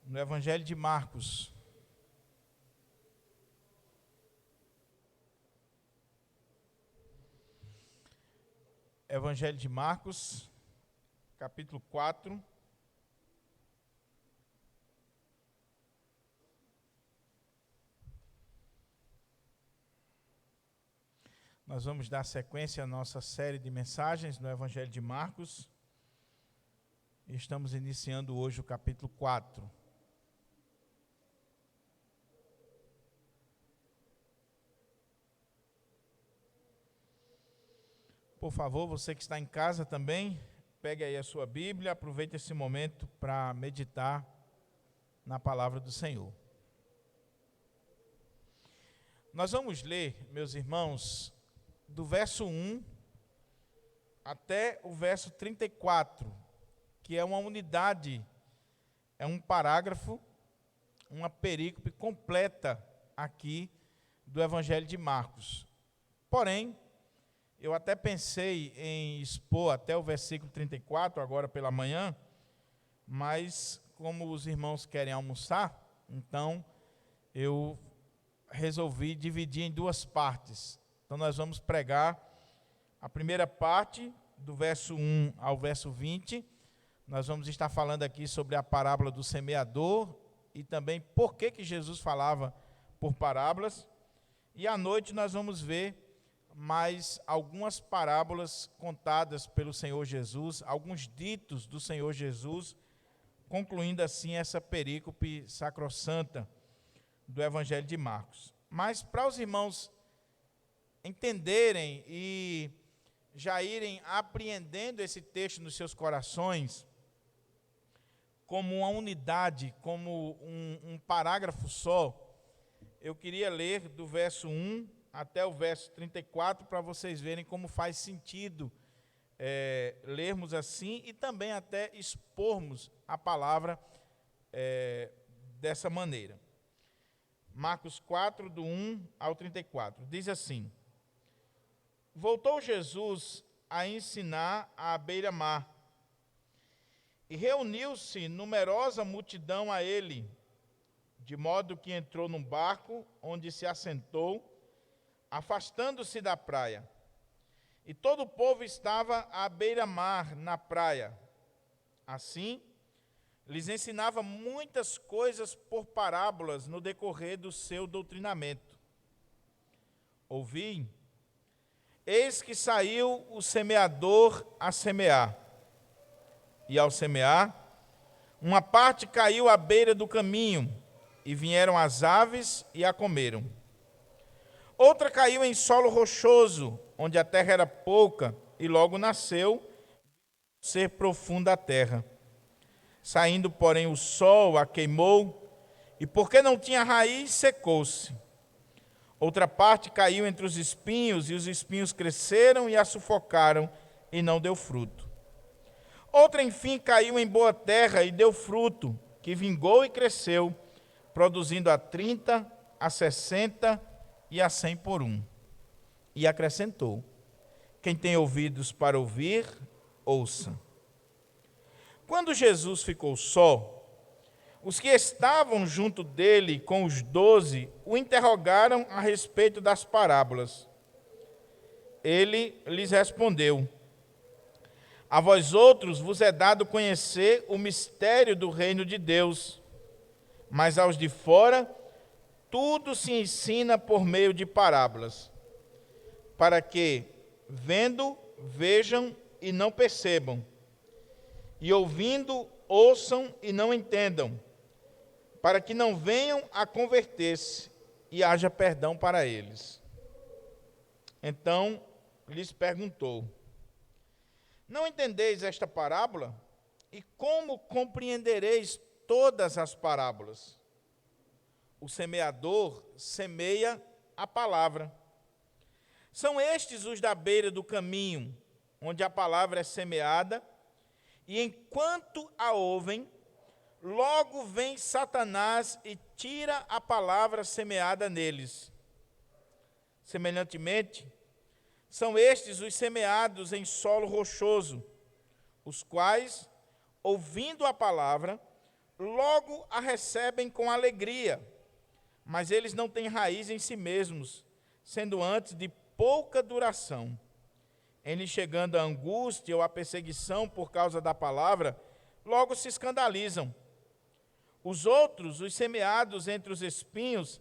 no Evangelho de Marcos. Evangelho de Marcos, capítulo 4. Nós vamos dar sequência à nossa série de mensagens no Evangelho de Marcos. Estamos iniciando hoje o capítulo 4. Por favor, você que está em casa também, pegue aí a sua Bíblia, aproveite esse momento para meditar na palavra do Senhor. Nós vamos ler, meus irmãos, do verso 1 até o verso 34, que é uma unidade, é um parágrafo, uma perícope completa aqui do Evangelho de Marcos. Porém, eu até pensei em expor até o versículo 34, agora pela manhã, mas como os irmãos querem almoçar, então eu resolvi dividir em duas partes. Então nós vamos pregar a primeira parte, do verso 1 ao verso 20. Nós vamos estar falando aqui sobre a parábola do semeador e também por que Jesus falava por parábolas. E à noite nós vamos ver mais algumas parábolas contadas pelo Senhor Jesus, alguns ditos do Senhor Jesus, concluindo assim essa perícope sacrossanta do Evangelho de Marcos. Mas para os irmãos entenderem e já irem apreendendo esse texto nos seus corações, como uma unidade, como um parágrafo só, eu queria ler do verso 1 até o verso 34, para vocês verem como faz sentido lermos assim e também até expormos a palavra dessa maneira. Marcos 4, do 1 ao 34, diz assim: Voltou Jesus a ensinar à beira-mar, e reuniu-se numerosa multidão a ele, de modo que entrou num barco, onde se assentou, afastando-se da praia. E todo o povo estava à beira-mar na praia. Assim, lhes ensinava muitas coisas por parábolas no decorrer do seu doutrinamento. Ouvi: Eis que saiu o semeador a semear. E ao semear, uma parte caiu à beira do caminho, e vieram as aves e a comeram. Outra caiu em solo rochoso, onde a terra era pouca, e logo nasceu, ser profunda a terra. Saindo, porém, o sol a queimou, e porque não tinha raiz, secou-se. Outra parte caiu entre os espinhos, e os espinhos cresceram e a sufocaram, e não deu fruto. Outra, enfim, caiu em boa terra e deu fruto, que vingou e cresceu, produzindo a 30, a 60 e a 100 por um. E acrescentou: Quem tem ouvidos para ouvir, ouça. Quando Jesus ficou só, os que estavam junto dele com os 12 o interrogaram a respeito das parábolas. Ele lhes respondeu: A vós outros vos é dado conhecer o mistério do reino de Deus, mas aos de fora tudo se ensina por meio de parábolas, para que, vendo, vejam e não percebam, e ouvindo, ouçam e não entendam, para que não venham a converter-se e haja perdão para eles. Então lhes perguntou: Não entendeis esta parábola? E como compreendereis todas as parábolas? O semeador semeia a palavra. São estes os da beira do caminho, onde a palavra é semeada, e enquanto a ouvem, logo vem Satanás e tira a palavra semeada neles. Semelhantemente, são estes os semeados em solo rochoso, os quais, ouvindo a palavra, logo a recebem com alegria, mas eles não têm raiz em si mesmos, sendo antes de pouca duração. Em lhes chegando a angústia ou a perseguição por causa da palavra, logo se escandalizam. Os outros, os semeados entre os espinhos,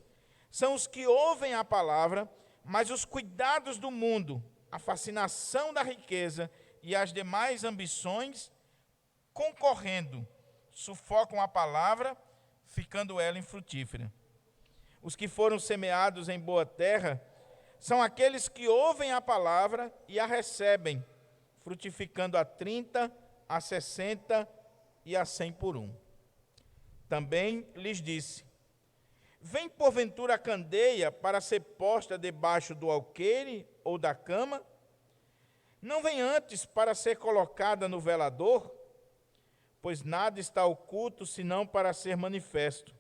são os que ouvem a palavra, mas os cuidados do mundo, a fascinação da riqueza e as demais ambições, concorrendo, sufocam a palavra, ficando ela infrutífera. Os que foram semeados em boa terra são aqueles que ouvem a palavra e a recebem, frutificando a 30, a 60 e a 100 por um. Também lhes disse: vem porventura a candeia para ser posta debaixo do alqueire ou da cama? Não vem antes para ser colocada no velador? Pois nada está oculto senão para ser manifesto,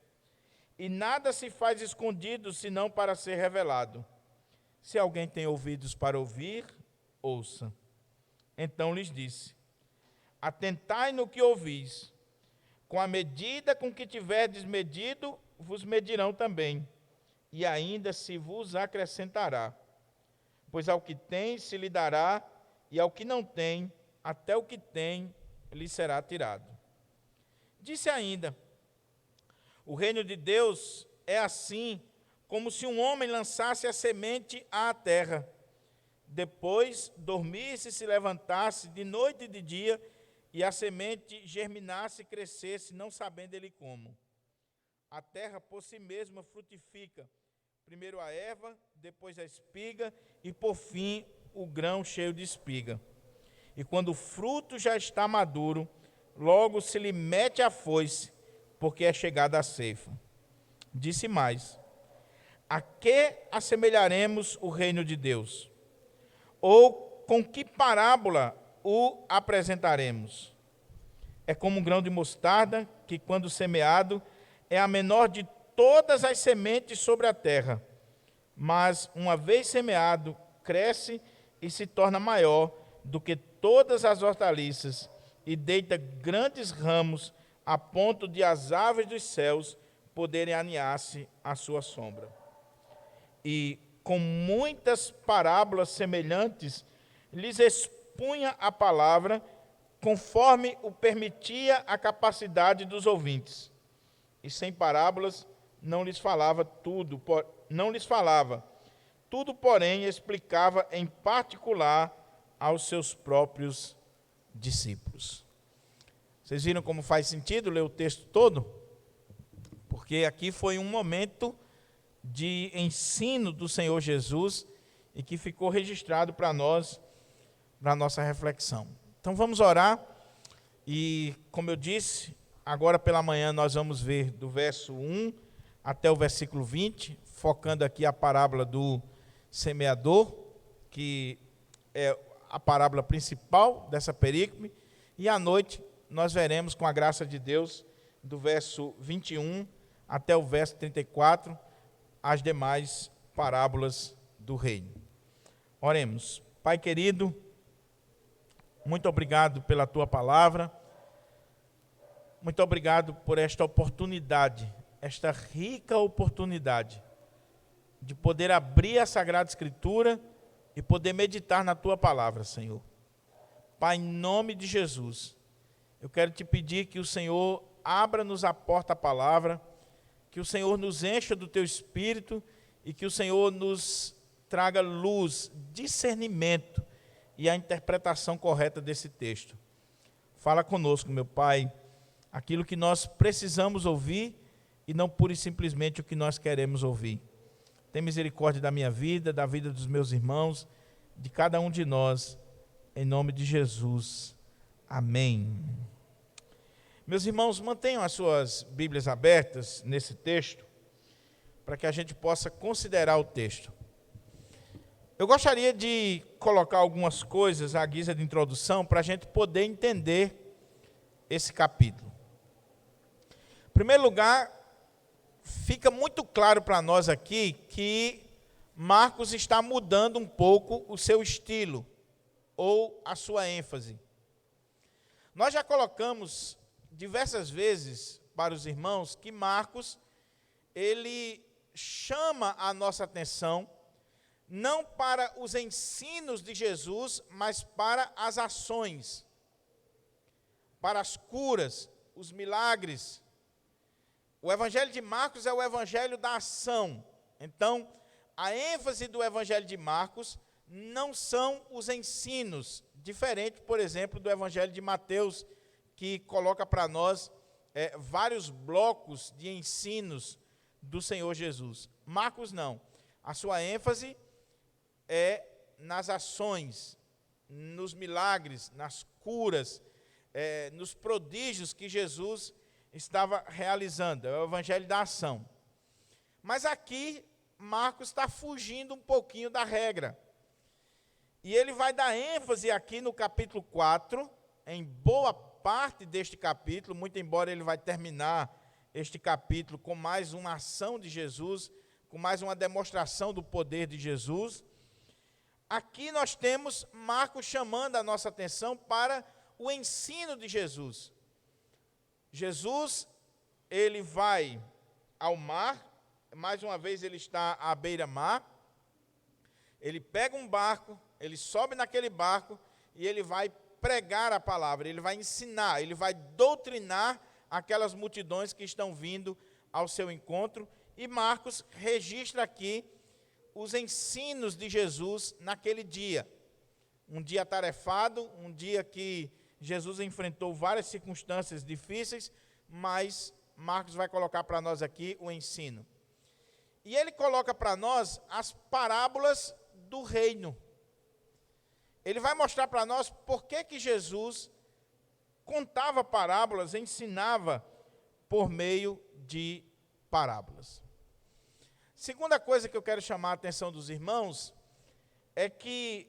e nada se faz escondido senão para ser revelado. Se alguém tem ouvidos para ouvir, ouça. Então lhes disse: atentai no que ouvis. Com a medida com que tiverdes medido, vos medirão também, e ainda se vos acrescentará. Pois ao que tem se lhe dará, e ao que não tem, até o que tem lhe será tirado. Disse ainda: o reino de Deus é assim, como se um homem lançasse a semente à terra, depois dormisse e se levantasse de noite e de dia, e a semente germinasse e crescesse, não sabendo ele como. A terra por si mesma frutifica, primeiro a erva, depois a espiga, e por fim o grão cheio de espiga. E quando o fruto já está maduro, logo se lhe mete a foice, porque é chegada a ceifa. Disse mais: a que assemelharemos o reino de Deus? Ou com que parábola o apresentaremos? É como um grão de mostarda, que quando semeado, é a menor de todas as sementes sobre a terra. Mas, uma vez semeado, cresce e se torna maior do que todas as hortaliças, e deita grandes ramos, a ponto de as aves dos céus poderem aninhar-se à sua sombra. E, com muitas parábolas semelhantes, lhes expunha a palavra, conforme o permitia a capacidade dos ouvintes. E sem parábolas não lhes falava, tudo, porém, explicava em particular aos seus próprios discípulos. Vocês viram como faz sentido ler o texto todo? Porque aqui foi um momento de ensino do Senhor Jesus e que ficou registrado para nós, para a nossa reflexão. Então vamos orar e, como eu disse, agora pela manhã nós vamos ver do verso 1 até o versículo 20, focando aqui a parábola do semeador, que é a parábola principal dessa perícope, e à noite nós veremos, com a graça de Deus, do verso 21 até o verso 34, as demais parábolas do reino. Oremos. Pai querido, muito obrigado pela tua palavra, muito obrigado por esta oportunidade, esta rica oportunidade de poder abrir a Sagrada Escritura e poder meditar na tua palavra, Senhor. Pai, em nome de Jesus, eu quero te pedir que o Senhor abra-nos a porta à palavra, que o Senhor nos encha do teu Espírito e que o Senhor nos traga luz, discernimento e a interpretação correta desse texto. Fala conosco, meu Pai, aquilo que nós precisamos ouvir e não pura e simplesmente o que nós queremos ouvir. Tem misericórdia da minha vida, da vida dos meus irmãos, de cada um de nós, em nome de Jesus. Amém. Meus irmãos, mantenham as suas Bíblias abertas nesse texto, para que a gente possa considerar o texto. Eu gostaria de colocar algumas coisas à guisa de introdução, para a gente poder entender esse capítulo. Em primeiro lugar, fica muito claro para nós aqui que Marcos está mudando um pouco o seu estilo, ou a sua ênfase. Nós já colocamos diversas vezes para os irmãos que Marcos, ele chama a nossa atenção não para os ensinos de Jesus, mas para as ações, para as curas, os milagres. O evangelho de Marcos é o evangelho da ação. Então, a ênfase do evangelho de Marcos não são os ensinos, diferente, por exemplo, do evangelho de Mateus, que coloca para nós vários blocos de ensinos do Senhor Jesus. Marcos não. A sua ênfase é nas ações, nos milagres, nas curas, nos prodígios que Jesus estava realizando. É o evangelho da ação. Mas aqui, Marcos está fugindo um pouquinho da regra. E ele vai dar ênfase aqui no capítulo 4, em boa parte deste capítulo, muito embora ele vai terminar este capítulo com mais uma ação de Jesus, com mais uma demonstração do poder de Jesus. Aqui nós temos Marcos chamando a nossa atenção para o ensino de Jesus. Jesus, ele vai ao mar, mais uma vez ele está à beira-mar, ele pega um barco, ele sobe naquele barco e ele vai pregar a palavra, ele vai ensinar, ele vai doutrinar aquelas multidões que estão vindo ao seu encontro. E Marcos registra aqui os ensinos de Jesus naquele dia. Um dia atarefado, um dia que Jesus enfrentou várias circunstâncias difíceis, mas Marcos vai colocar para nós aqui o ensino. E ele coloca para nós as parábolas do reino. Ele vai mostrar para nós por que Jesus contava parábolas, ensinava por meio de parábolas. Segunda coisa que eu quero chamar a atenção dos irmãos é que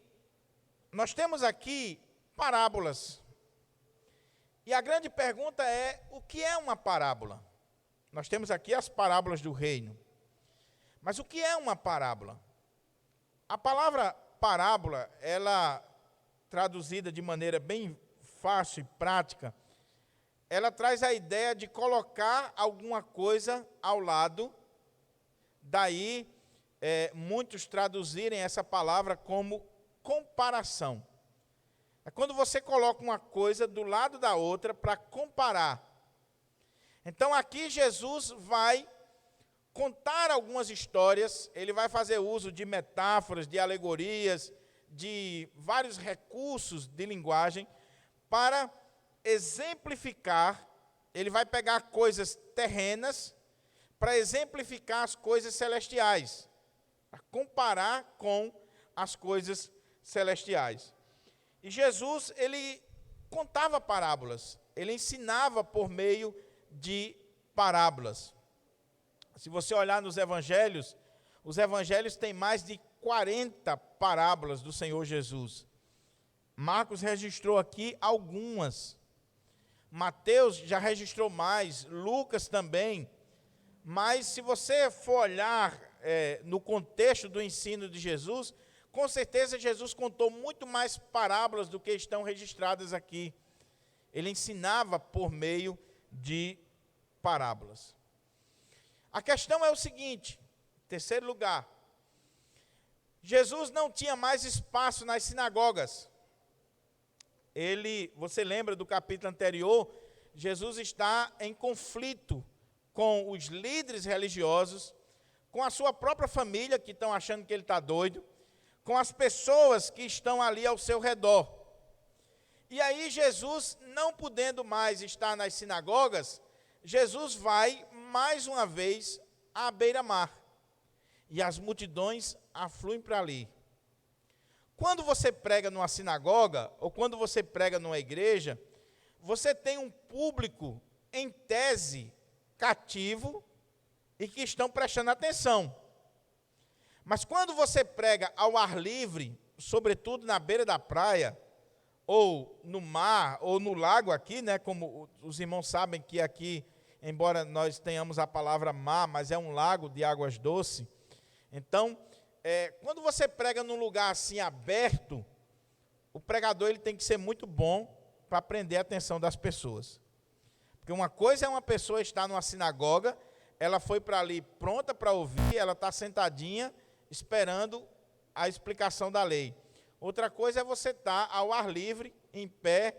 nós temos aqui parábolas. E a grande pergunta é, o que é uma parábola? Nós temos aqui as parábolas do reino. Mas o que é uma parábola? A palavra parábola, ela, traduzida de maneira bem fácil e prática, ela traz a ideia de colocar alguma coisa ao lado. Daí, muitos traduzirem essa palavra como comparação. É quando você coloca uma coisa do lado da outra para comparar. Então, aqui Jesus vai contar algumas histórias, ele vai fazer uso de metáforas, de alegorias, de vários recursos de linguagem, para exemplificar. Ele vai pegar coisas terrenas para exemplificar as coisas celestiais, para comparar com as coisas celestiais. E Jesus, ele contava parábolas, ele ensinava por meio de parábolas. Se você olhar nos evangelhos, os evangelhos têm mais de 40 parábolas do Senhor Jesus. Marcos registrou aqui algumas. Mateus já registrou mais, Lucas também. Mas se você for olhar no contexto do ensino de Jesus, com certeza Jesus contou muito mais parábolas do que estão registradas aqui. Ele ensinava por meio de parábolas. A questão é o seguinte, em terceiro lugar, Jesus não tinha mais espaço nas sinagogas. Você lembra do capítulo anterior, Jesus está em conflito com os líderes religiosos, com a sua própria família, que estão achando que ele está doido, com as pessoas que estão ali ao seu redor. E aí Jesus, não podendo mais estar nas sinagogas, Jesus vai, mais uma vez, à beira-mar. E as multidões afluem para ali. Quando você prega numa sinagoga, ou quando você prega numa igreja, você tem um público, em tese, cativo, e que estão prestando atenção. Mas quando você prega ao ar livre, sobretudo na beira da praia, ou no mar, ou no lago aqui, né, como os irmãos sabem que aqui, embora nós tenhamos a palavra mar, mas é um lago de águas doces. Então, quando você prega num lugar assim aberto, o pregador ele tem que ser muito bom para prender a atenção das pessoas. Porque uma coisa é uma pessoa estar numa sinagoga, ela foi para ali pronta para ouvir, ela está sentadinha, esperando a explicação da lei. Outra coisa é você estar ao ar livre, em pé,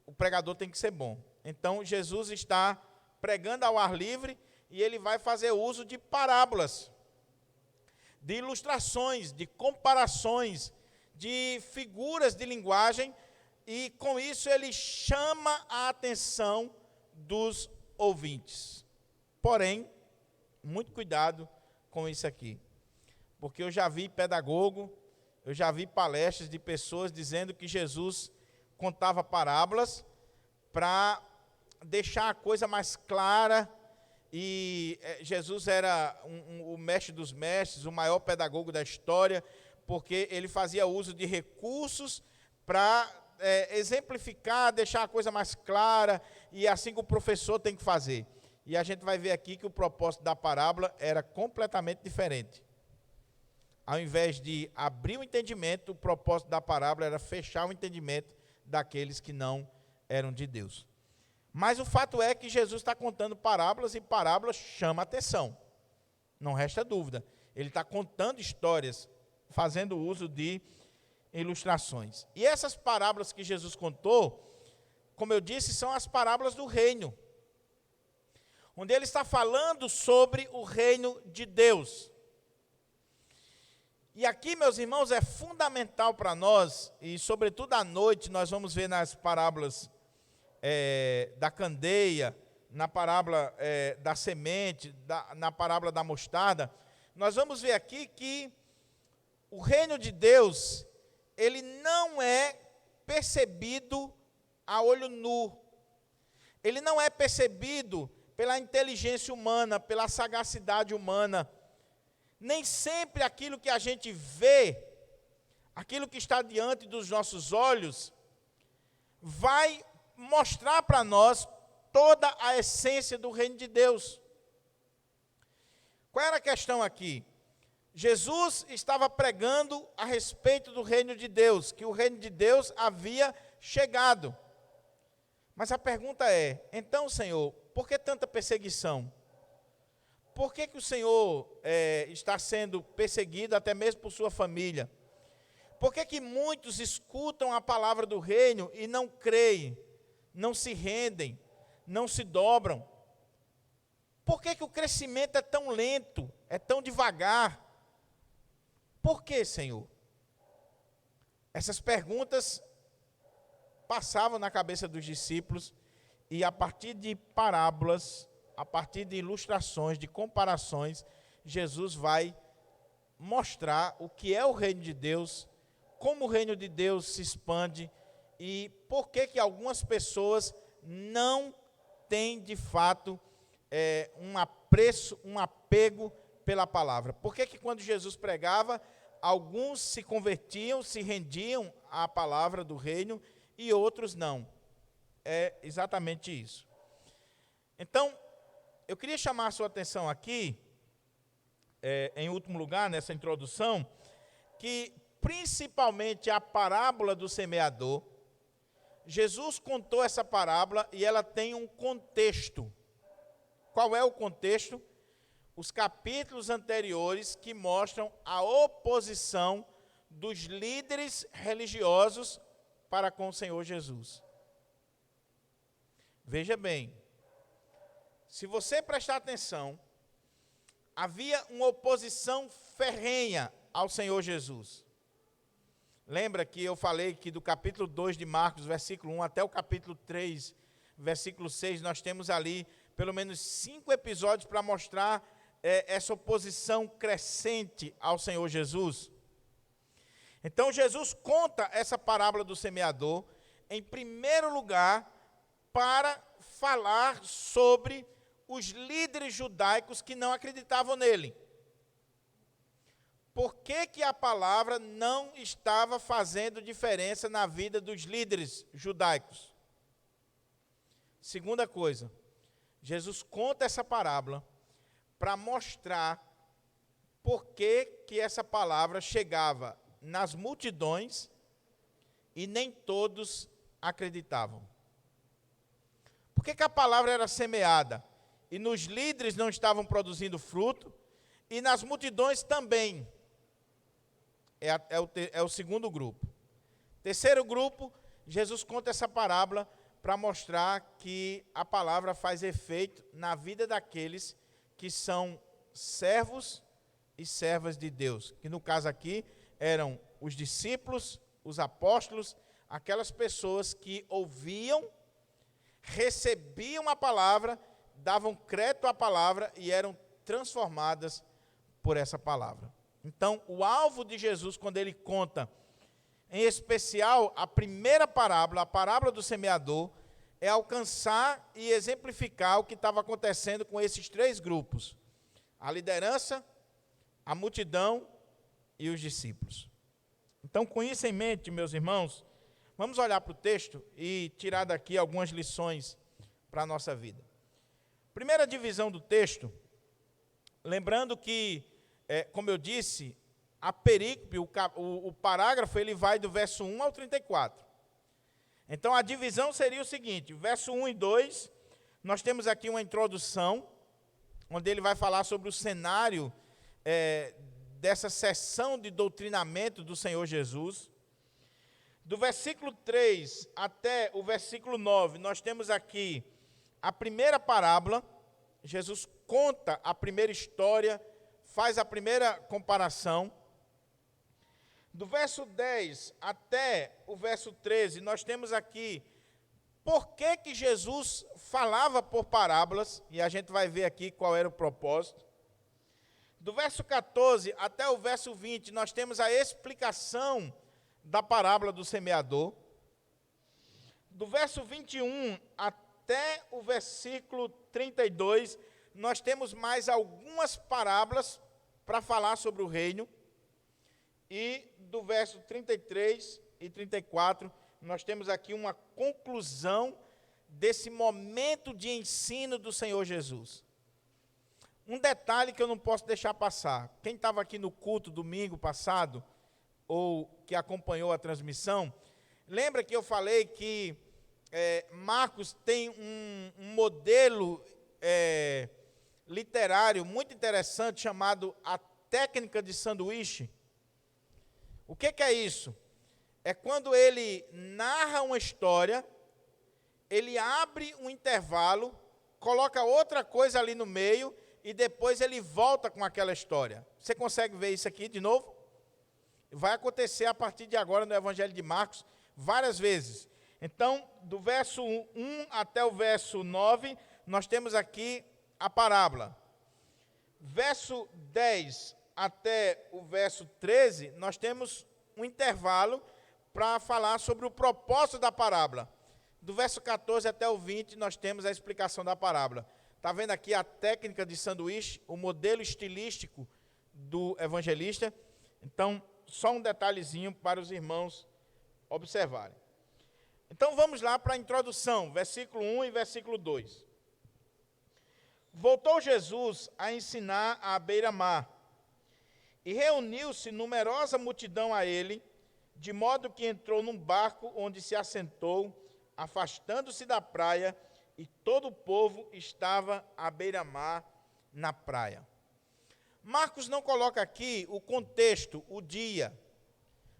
o pregador tem que ser bom. Então, Jesus está pregando ao ar livre e ele vai fazer uso de parábolas, de ilustrações, de comparações, de figuras de linguagem, e com isso ele chama a atenção dos ouvintes. Porém, muito cuidado com isso aqui, porque eu já vi pedagogo, eu já vi palestras de pessoas dizendo que Jesus contava parábolas para deixar a coisa mais clara, e Jesus era o mestre dos mestres, o maior pedagogo da história, porque ele fazia uso de recursos para exemplificar, deixar a coisa mais clara, e assim que o professor tem que fazer. E a gente vai ver aqui que o propósito da parábola era completamente diferente. Ao invés de abrir o entendimento, o propósito da parábola era fechar o entendimento daqueles que não eram de Deus. Mas o fato é que Jesus está contando parábolas, e parábolas chamam a atenção. Não resta dúvida. Ele está contando histórias, fazendo uso de ilustrações. E essas parábolas que Jesus contou, como eu disse, são as parábolas do reino, onde ele está falando sobre o reino de Deus. E aqui, meus irmãos, é fundamental para nós, e sobretudo à noite, nós vamos ver nas parábolas da candeia, na parábola da semente, na parábola da mostarda, nós vamos ver aqui que o reino de Deus, ele não é percebido a olho nu, ele não é percebido pela inteligência humana, pela sagacidade humana. Nem sempre aquilo que a gente vê, aquilo que está diante dos nossos olhos, vai mostrar para nós toda a essência do reino de Deus. Qual era a questão aqui? Jesus estava pregando a respeito do reino de Deus, que o reino de Deus havia chegado. Mas a pergunta é, então, Senhor, por que tanta perseguição? Por que o Senhor está sendo perseguido até mesmo por sua família? Por que muitos escutam a palavra do reino e não creem, não se rendem, não se dobram? Por que o crescimento é tão lento, é tão devagar? Por que, Senhor? Essas perguntas passavam na cabeça dos discípulos, e a partir de parábolas, a partir de ilustrações, de comparações, Jesus vai mostrar o que é o reino de Deus, como o reino de Deus se expande, e por que algumas pessoas não têm, de fato, um apreço, um apego pela palavra. Por que quando Jesus pregava, alguns se convertiam, se rendiam à palavra do reino, e outros não? É exatamente isso. Então, eu queria chamar a sua atenção aqui, em último lugar, nessa introdução, que principalmente a parábola do semeador, Jesus contou essa parábola e ela tem um contexto. Qual é o contexto? Os capítulos anteriores que mostram a oposição dos líderes religiosos para com o Senhor Jesus. Veja bem, se você prestar atenção, havia uma oposição ferrenha ao Senhor Jesus. Lembra que eu falei que do capítulo 2 de Marcos, versículo 1, até o capítulo 3, versículo 6, nós temos ali pelo menos 5 episódios para mostrar essa oposição crescente ao Senhor Jesus. Então Jesus conta essa parábola do semeador, em primeiro lugar, para falar sobre os líderes judaicos que não acreditavam nele. Por que a palavra não estava fazendo diferença na vida dos líderes judaicos? Segunda coisa, Jesus conta essa parábola para mostrar por que essa palavra chegava nas multidões e nem todos acreditavam. Por que a palavra era semeada? E nos líderes não estavam produzindo fruto, e nas multidões também. É o segundo grupo. Terceiro grupo, Jesus conta essa parábola para mostrar que a palavra faz efeito na vida daqueles que são servos e servas de Deus. Que no caso aqui eram os discípulos, os apóstolos, aquelas pessoas que ouviam, recebiam a palavra, davam crédito à palavra e eram transformadas por essa palavra. Então, o alvo de Jesus, quando ele conta, em especial, a primeira parábola, a parábola do semeador, é alcançar e exemplificar o que estava acontecendo com esses três grupos: a liderança, a multidão e os discípulos. Então, com isso em mente, meus irmãos, vamos olhar para o texto e tirar daqui algumas lições para a nossa vida. Primeira divisão do texto, lembrando que, como eu disse, a perícope, o parágrafo, ele vai do verso 1 ao 34. Então, a divisão seria o seguinte: verso 1 e 2, nós temos aqui uma introdução, onde ele vai falar sobre o cenário dessa sessão de doutrinamento do Senhor Jesus. Do versículo 3 até o versículo 9, nós temos aqui a primeira parábola. Jesus conta a primeira história, faz a primeira comparação. Do verso 10 até o verso 13, nós temos aqui por que Jesus falava por parábolas, e a gente vai ver aqui qual era o propósito. Do verso 14 até o verso 20, nós temos a explicação da parábola do semeador. Do verso 21 até o versículo 32, nós temos mais algumas parábolas para falar sobre o reino. E do verso 33 e 34, nós temos aqui uma conclusão desse momento de ensino do Senhor Jesus. Um detalhe que eu não posso deixar passar: quem estava aqui no culto domingo passado, ou que acompanhou a transmissão, lembra que eu falei que Marcos tem um modelo literário muito interessante chamado a técnica de sanduíche? O que é isso? É quando ele narra uma história, ele abre um intervalo, coloca outra coisa ali no meio e depois ele volta com aquela história. Você consegue ver isso aqui de novo? Vai acontecer a partir de agora no Evangelho de Marcos várias vezes. Então, do verso 1 até o verso 9, nós temos aqui a parábola. Verso 10 até o verso 13, nós temos um intervalo para falar sobre o propósito da parábola. Do verso 14 até o 20, nós temos a explicação da parábola. Está vendo aqui a técnica de sanduíche, o modelo estilístico do evangelista? Então, só um detalhezinho para os irmãos observarem. Então, vamos lá para a introdução, versículo 1 e versículo 2. Voltou Jesus a ensinar à beira-mar, e reuniu-se numerosa multidão a ele, de modo que entrou num barco onde se assentou, afastando-se da praia, e todo o povo estava à beira-mar na praia. Marcos não coloca aqui o contexto, o dia,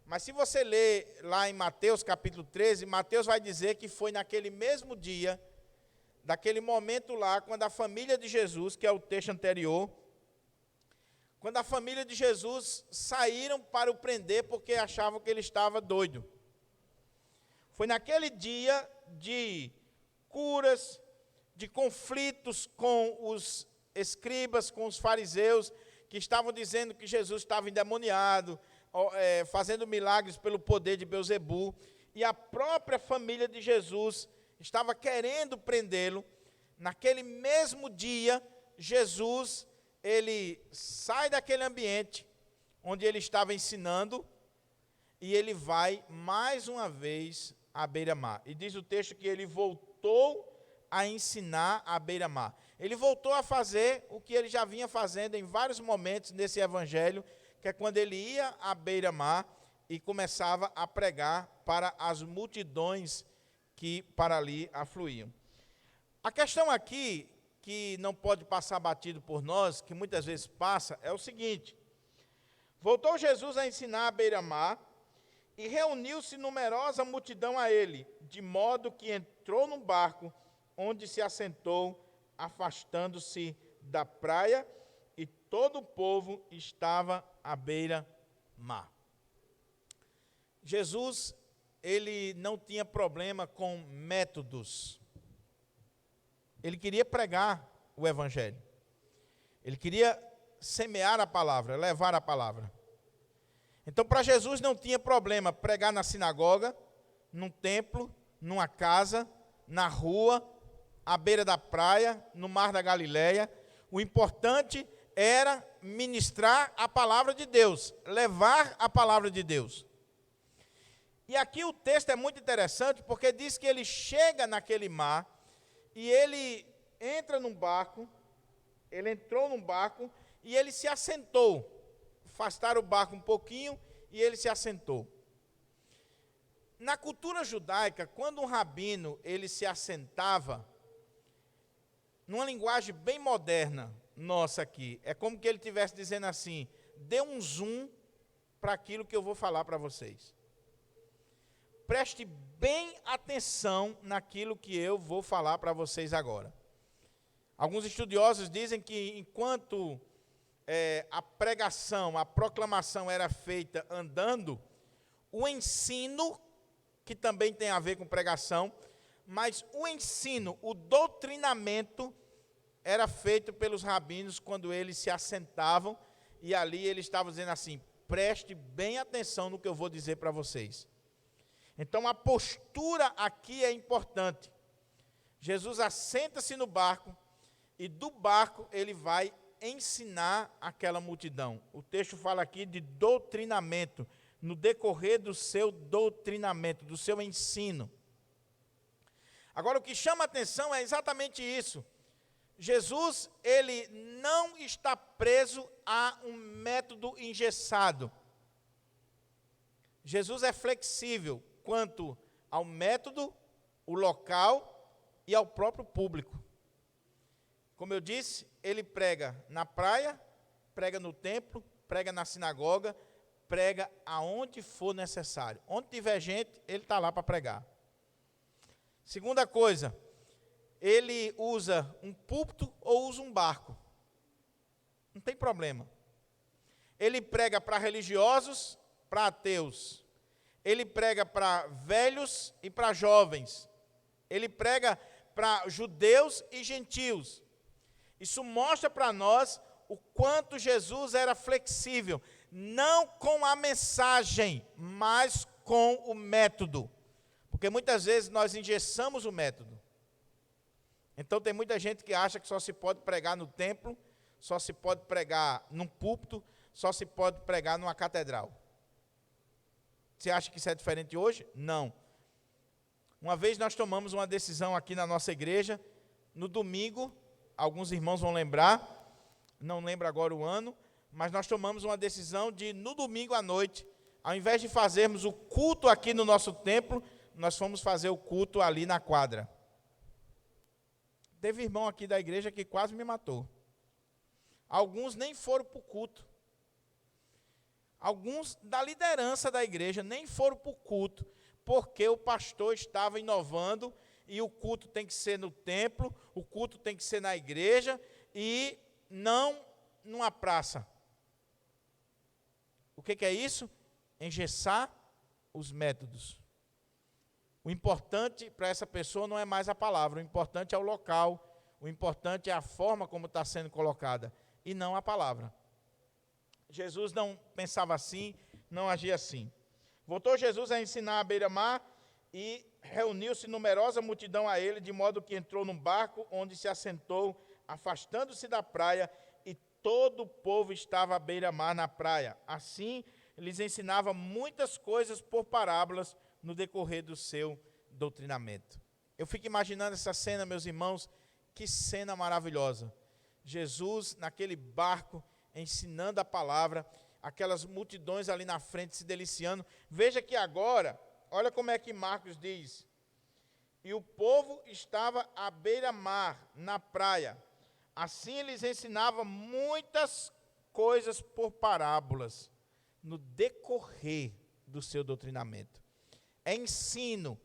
mas se você ler lá em Mateus capítulo 13, Mateus vai dizer que foi naquele mesmo dia, daquele momento lá, quando a família de Jesus, que é o texto anterior, quando a família de Jesus saíram para o prender porque achavam que ele estava doido. Foi naquele dia de curas, de conflitos com os escribas, com os fariseus, que estavam dizendo que Jesus estava endemoniado, fazendo milagres pelo poder de Beelzebu, e a própria família de Jesus estava querendo prendê-lo. Naquele mesmo dia, Jesus, ele sai daquele ambiente onde ele estava ensinando e ele vai mais uma vez à beira-mar. E diz o texto que ele voltou a ensinar à beira-mar. Ele voltou a fazer o que ele já vinha fazendo em vários momentos nesse evangelho, que é quando ele ia à beira-mar e começava a pregar para as multidões que para ali afluíam. A questão aqui, que não pode passar batido por nós, que muitas vezes passa, é o seguinte: voltou Jesus a ensinar à beira-mar, e reuniu-se numerosa multidão a ele, de modo que entrou num barco, onde se assentou, afastando-se da praia, e todo o povo estava à beira-mar. Jesus, ele não tinha problema com métodos. Ele queria pregar o evangelho. Ele queria semear a palavra, levar a palavra. Então, para Jesus não tinha problema pregar na sinagoga, num templo, numa casa, na rua, à beira da praia, no mar da Galileia. O importante era ministrar a palavra de Deus, levar a palavra de Deus. E aqui o texto é muito interessante, porque diz que ele chega naquele mar, e ele entra num barco, ele entrou num barco, e ele se assentou. Afastaram o barco um pouquinho e ele se assentou. Na cultura judaica, quando um rabino ele se assentava, numa linguagem bem moderna nossa aqui, é como que ele estivesse dizendo assim: dê um zoom para aquilo que eu vou falar para vocês. Preste bem atenção naquilo que eu vou falar para vocês agora. Alguns estudiosos dizem que enquanto a pregação, a proclamação era feita andando, o ensino, que também tem a ver com pregação, mas o ensino, o doutrinamento, era feito pelos rabinos quando eles se assentavam, e ali eles estavam dizendo assim: preste bem atenção no que eu vou dizer para vocês. Então a postura aqui é importante. Jesus assenta-se no barco, e do barco ele vai ensinar aquela multidão. O texto fala aqui de doutrinamento, no decorrer do seu doutrinamento, do seu ensino. Agora, o que chama a atenção é exatamente isso. Jesus, ele não está preso a um método engessado. Jesus é flexível quanto ao método, o local e ao próprio público. Como eu disse, ele prega na praia, prega no templo, prega na sinagoga, prega aonde for necessário. Onde tiver gente, ele está lá para pregar. Segunda coisa, ele usa um púlpito ou usa um barco. Não tem problema. Ele prega para religiosos, para ateus. Ele prega para velhos e para jovens. Ele prega para judeus e gentios. Isso mostra para nós o quanto Jesus era flexível, não com a mensagem, mas com o método. Porque muitas vezes nós engessamos o método. Então tem muita gente que acha que só se pode pregar no templo, só se pode pregar num púlpito, só se pode pregar numa catedral. Você acha que isso é diferente hoje? Não. Uma vez nós tomamos uma decisão aqui na nossa igreja, no domingo, alguns irmãos vão lembrar, não lembro agora o ano, mas nós tomamos uma decisão de, no domingo à noite, ao invés de fazermos o culto aqui no nosso templo, nós fomos fazer o culto ali na quadra. Teve irmão aqui da igreja que quase me matou. Alguns nem foram para o culto. Alguns da liderança da igreja nem foram para o culto, porque o pastor estava inovando, e o culto tem que ser no templo, o culto tem que ser na igreja, e não numa praça. O que é isso? Engessar os métodos. O importante para essa pessoa não é mais a palavra, o importante é o local, o importante é a forma como está sendo colocada, e não a palavra. Jesus não pensava assim, não agia assim. Voltou Jesus a ensinar à beira-mar, e reuniu-se numerosa multidão a ele, de modo que entrou num barco, onde se assentou, afastando-se da praia, e todo o povo estava à beira-mar na praia. Assim, lhes ensinava muitas coisas por parábolas no decorrer do seu doutrinamento. Eu fico imaginando essa cena, meus irmãos, que cena maravilhosa. Jesus naquele barco, ensinando a palavra, aquelas multidões ali na frente se deliciando. Veja que agora, olha como é que Marcos diz, e o povo estava à beira-mar, na praia. Assim eles ensinavam muitas coisas por parábolas, no decorrer do seu doutrinamento. É ensino.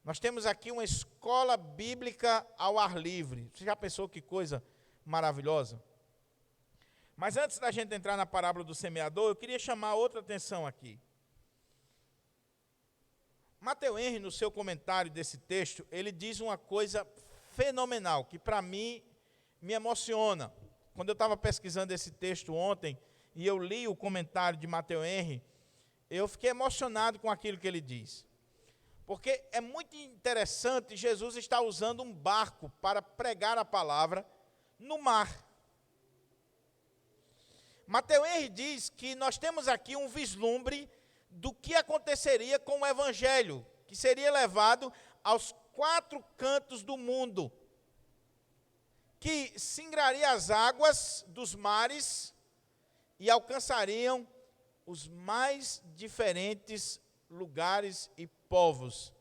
Nós temos aqui uma escola bíblica ao ar livre. Você já pensou que coisa maravilhosa? Mas antes da gente entrar na parábola do semeador, eu queria chamar outra atenção aqui. Mateus Henry, no seu comentário desse texto, ele diz uma coisa fenomenal, que para mim me emociona. Quando eu estava pesquisando esse texto ontem, e eu li o comentário de Mateus Henry, eu fiquei emocionado com aquilo que ele diz. Porque é muito interessante Jesus estar usando um barco para pregar a palavra no mar. Mateus Henry diz que nós temos aqui um vislumbre do que aconteceria com o evangelho, que seria levado aos 4 cantos do mundo, que singraria as águas dos mares e alcançariam os mais diferentes lugares e povos.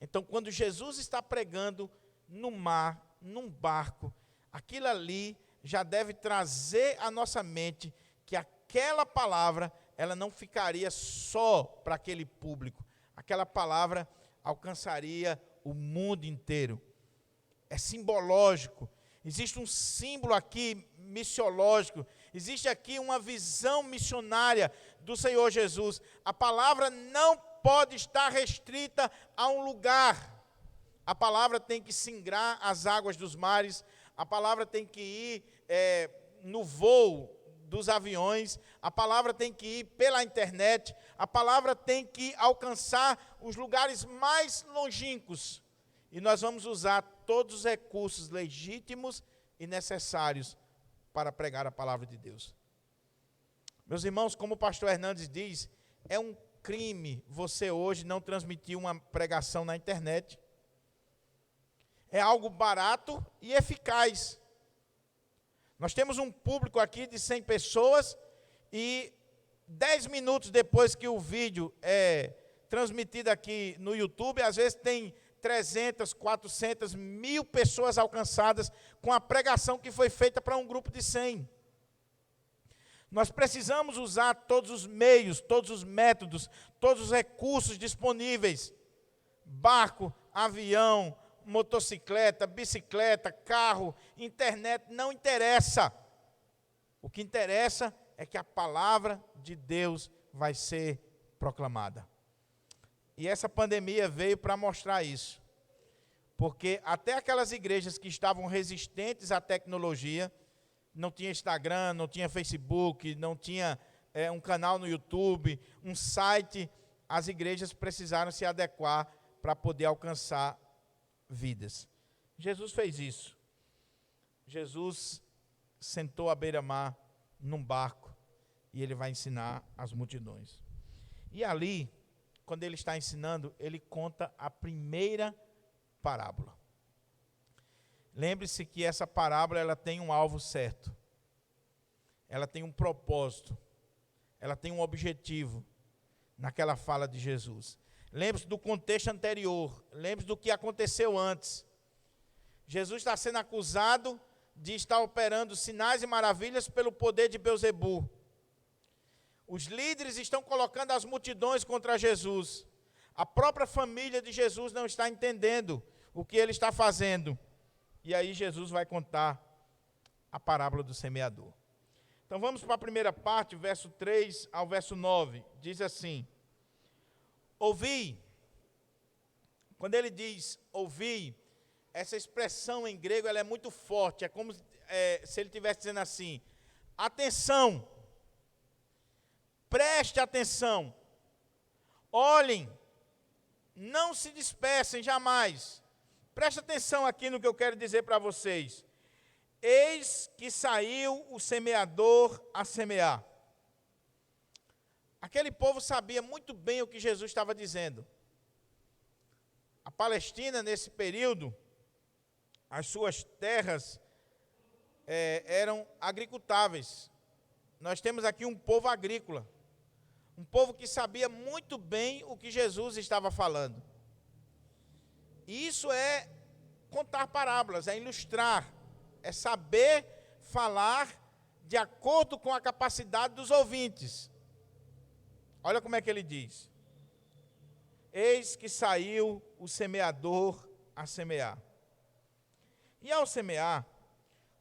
Então, quando Jesus está pregando no mar, num barco, aquilo ali já deve trazer à nossa mente que aquela palavra, ela não ficaria só para aquele público. Aquela palavra alcançaria o mundo inteiro. É simbológico. Existe um símbolo aqui missiológico. Existe aqui uma visão missionária do Senhor Jesus. A palavra não pode estar restrita a um lugar. A palavra tem que singrar as águas dos mares. A palavra tem que ir no voo dos aviões, a palavra tem que ir pela internet, a palavra tem que alcançar os lugares mais longínquos. E nós vamos usar todos os recursos legítimos e necessários para pregar a palavra de Deus. Meus irmãos, como o pastor Hernandes diz, é um crime você hoje não transmitir uma pregação na internet. É algo barato e eficaz. Nós temos um público aqui de 100 pessoas e 10 minutos depois que o vídeo é transmitido aqui no YouTube, às vezes tem 300, 400, 1000 pessoas alcançadas com a pregação que foi feita para um grupo de 100. Nós precisamos usar todos os meios, todos os métodos, todos os recursos disponíveis. Barco, avião, motocicleta, bicicleta, carro, internet, não interessa. O que interessa é que a palavra de Deus vai ser proclamada. E essa pandemia veio para mostrar isso. Porque até aquelas igrejas que estavam resistentes à tecnologia, não tinha Instagram, não tinha Facebook, não tinha um canal no YouTube, um site, as igrejas precisaram se adequar para poder alcançar vidas. Jesus fez isso. Jesus sentou à beira-mar num barco e ele vai ensinar as multidões. E ali, quando ele está ensinando, ele conta a primeira parábola. Lembre-se que essa parábola ela tem um alvo certo. Ela tem um propósito. Ela tem um objetivo naquela fala de Jesus. Lembre-se do contexto anterior. Lembre-se do que aconteceu antes. Jesus está sendo acusado de estar operando sinais e maravilhas pelo poder de Beelzebu. Os líderes estão colocando as multidões contra Jesus. A própria família de Jesus não está entendendo o que ele está fazendo. E aí Jesus vai contar a parábola do semeador. Então vamos para a primeira parte, verso 3 ao verso 9. Diz assim: ouvi. Quando ele diz ouvi, essa expressão em grego ela é muito forte. É como se ele estivesse dizendo assim: atenção, preste atenção, olhem, não se dispersem jamais. Preste atenção aqui no que eu quero dizer para vocês. Eis que saiu o semeador a semear. Aquele povo sabia muito bem o que Jesus estava dizendo. A Palestina, nesse período, as suas terras eram agricultáveis. Nós temos aqui um povo agrícola. Um povo que sabia muito bem o que Jesus estava falando. E isso é contar parábolas, é ilustrar, é saber falar de acordo com a capacidade dos ouvintes. Olha como é que ele diz: eis que saiu o semeador a semear. E ao semear,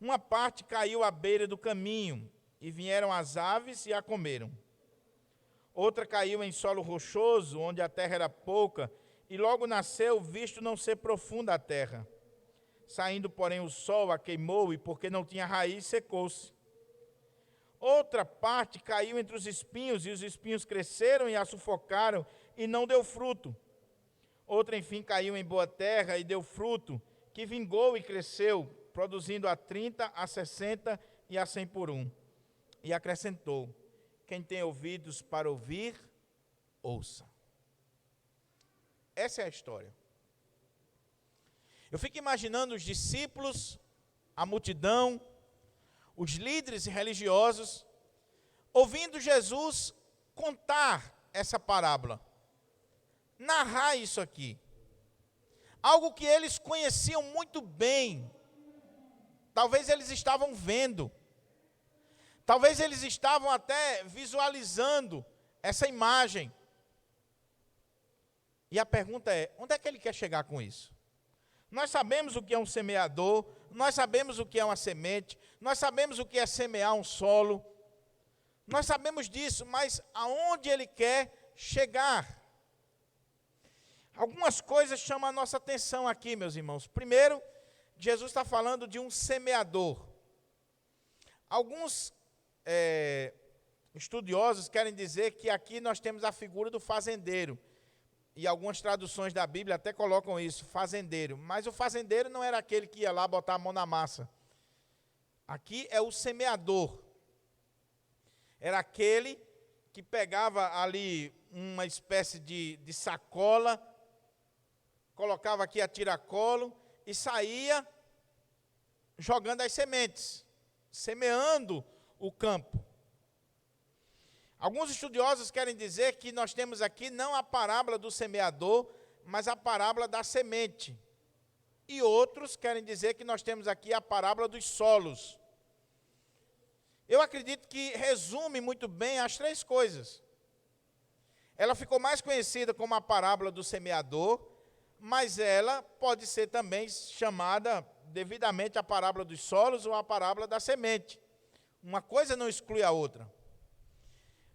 uma parte caiu à beira do caminho, e vieram as aves e a comeram. Outra caiu em solo rochoso, onde a terra era pouca, e logo nasceu, visto não ser profunda a terra. Saindo, porém, o sol a queimou, e porque não tinha raiz, secou-se. Outra parte caiu entre os espinhos, e os espinhos cresceram e a sufocaram, e não deu fruto. Outra, enfim, caiu em boa terra e deu fruto, que vingou e cresceu, produzindo a 30, a 60 e a 100 por um. E acrescentou: quem tem ouvidos para ouvir, ouça. Essa é a história. Eu fico imaginando os discípulos, a multidão, os líderes religiosos, ouvindo Jesus contar essa parábola, narrar isso aqui. Algo que eles conheciam muito bem. Talvez eles estavam vendo. Talvez eles estavam até visualizando essa imagem. E a pergunta é: onde é que ele quer chegar com isso? Nós sabemos o que é um semeador, nós sabemos o que é uma semente, nós sabemos o que é semear um solo, nós sabemos disso, mas aonde ele quer chegar? Algumas coisas chamam a nossa atenção aqui, meus irmãos. Primeiro, Jesus está falando de um semeador. Alguns estudiosos querem dizer que aqui nós temos a figura do fazendeiro. E algumas traduções da Bíblia até colocam isso, fazendeiro. Mas o fazendeiro não era aquele que ia lá botar a mão na massa. Aqui é o semeador. Era aquele que pegava ali uma espécie de sacola, colocava aqui a tiracolo e saía jogando as sementes, semeando o campo. Alguns estudiosos querem dizer que nós temos aqui não a parábola do semeador, mas a parábola da semente. E outros querem dizer que nós temos aqui a parábola dos solos. Eu acredito que resume muito bem as três coisas. Ela ficou mais conhecida como a parábola do semeador, mas ela pode ser também chamada devidamente a parábola dos solos ou a parábola da semente. Uma coisa não exclui a outra.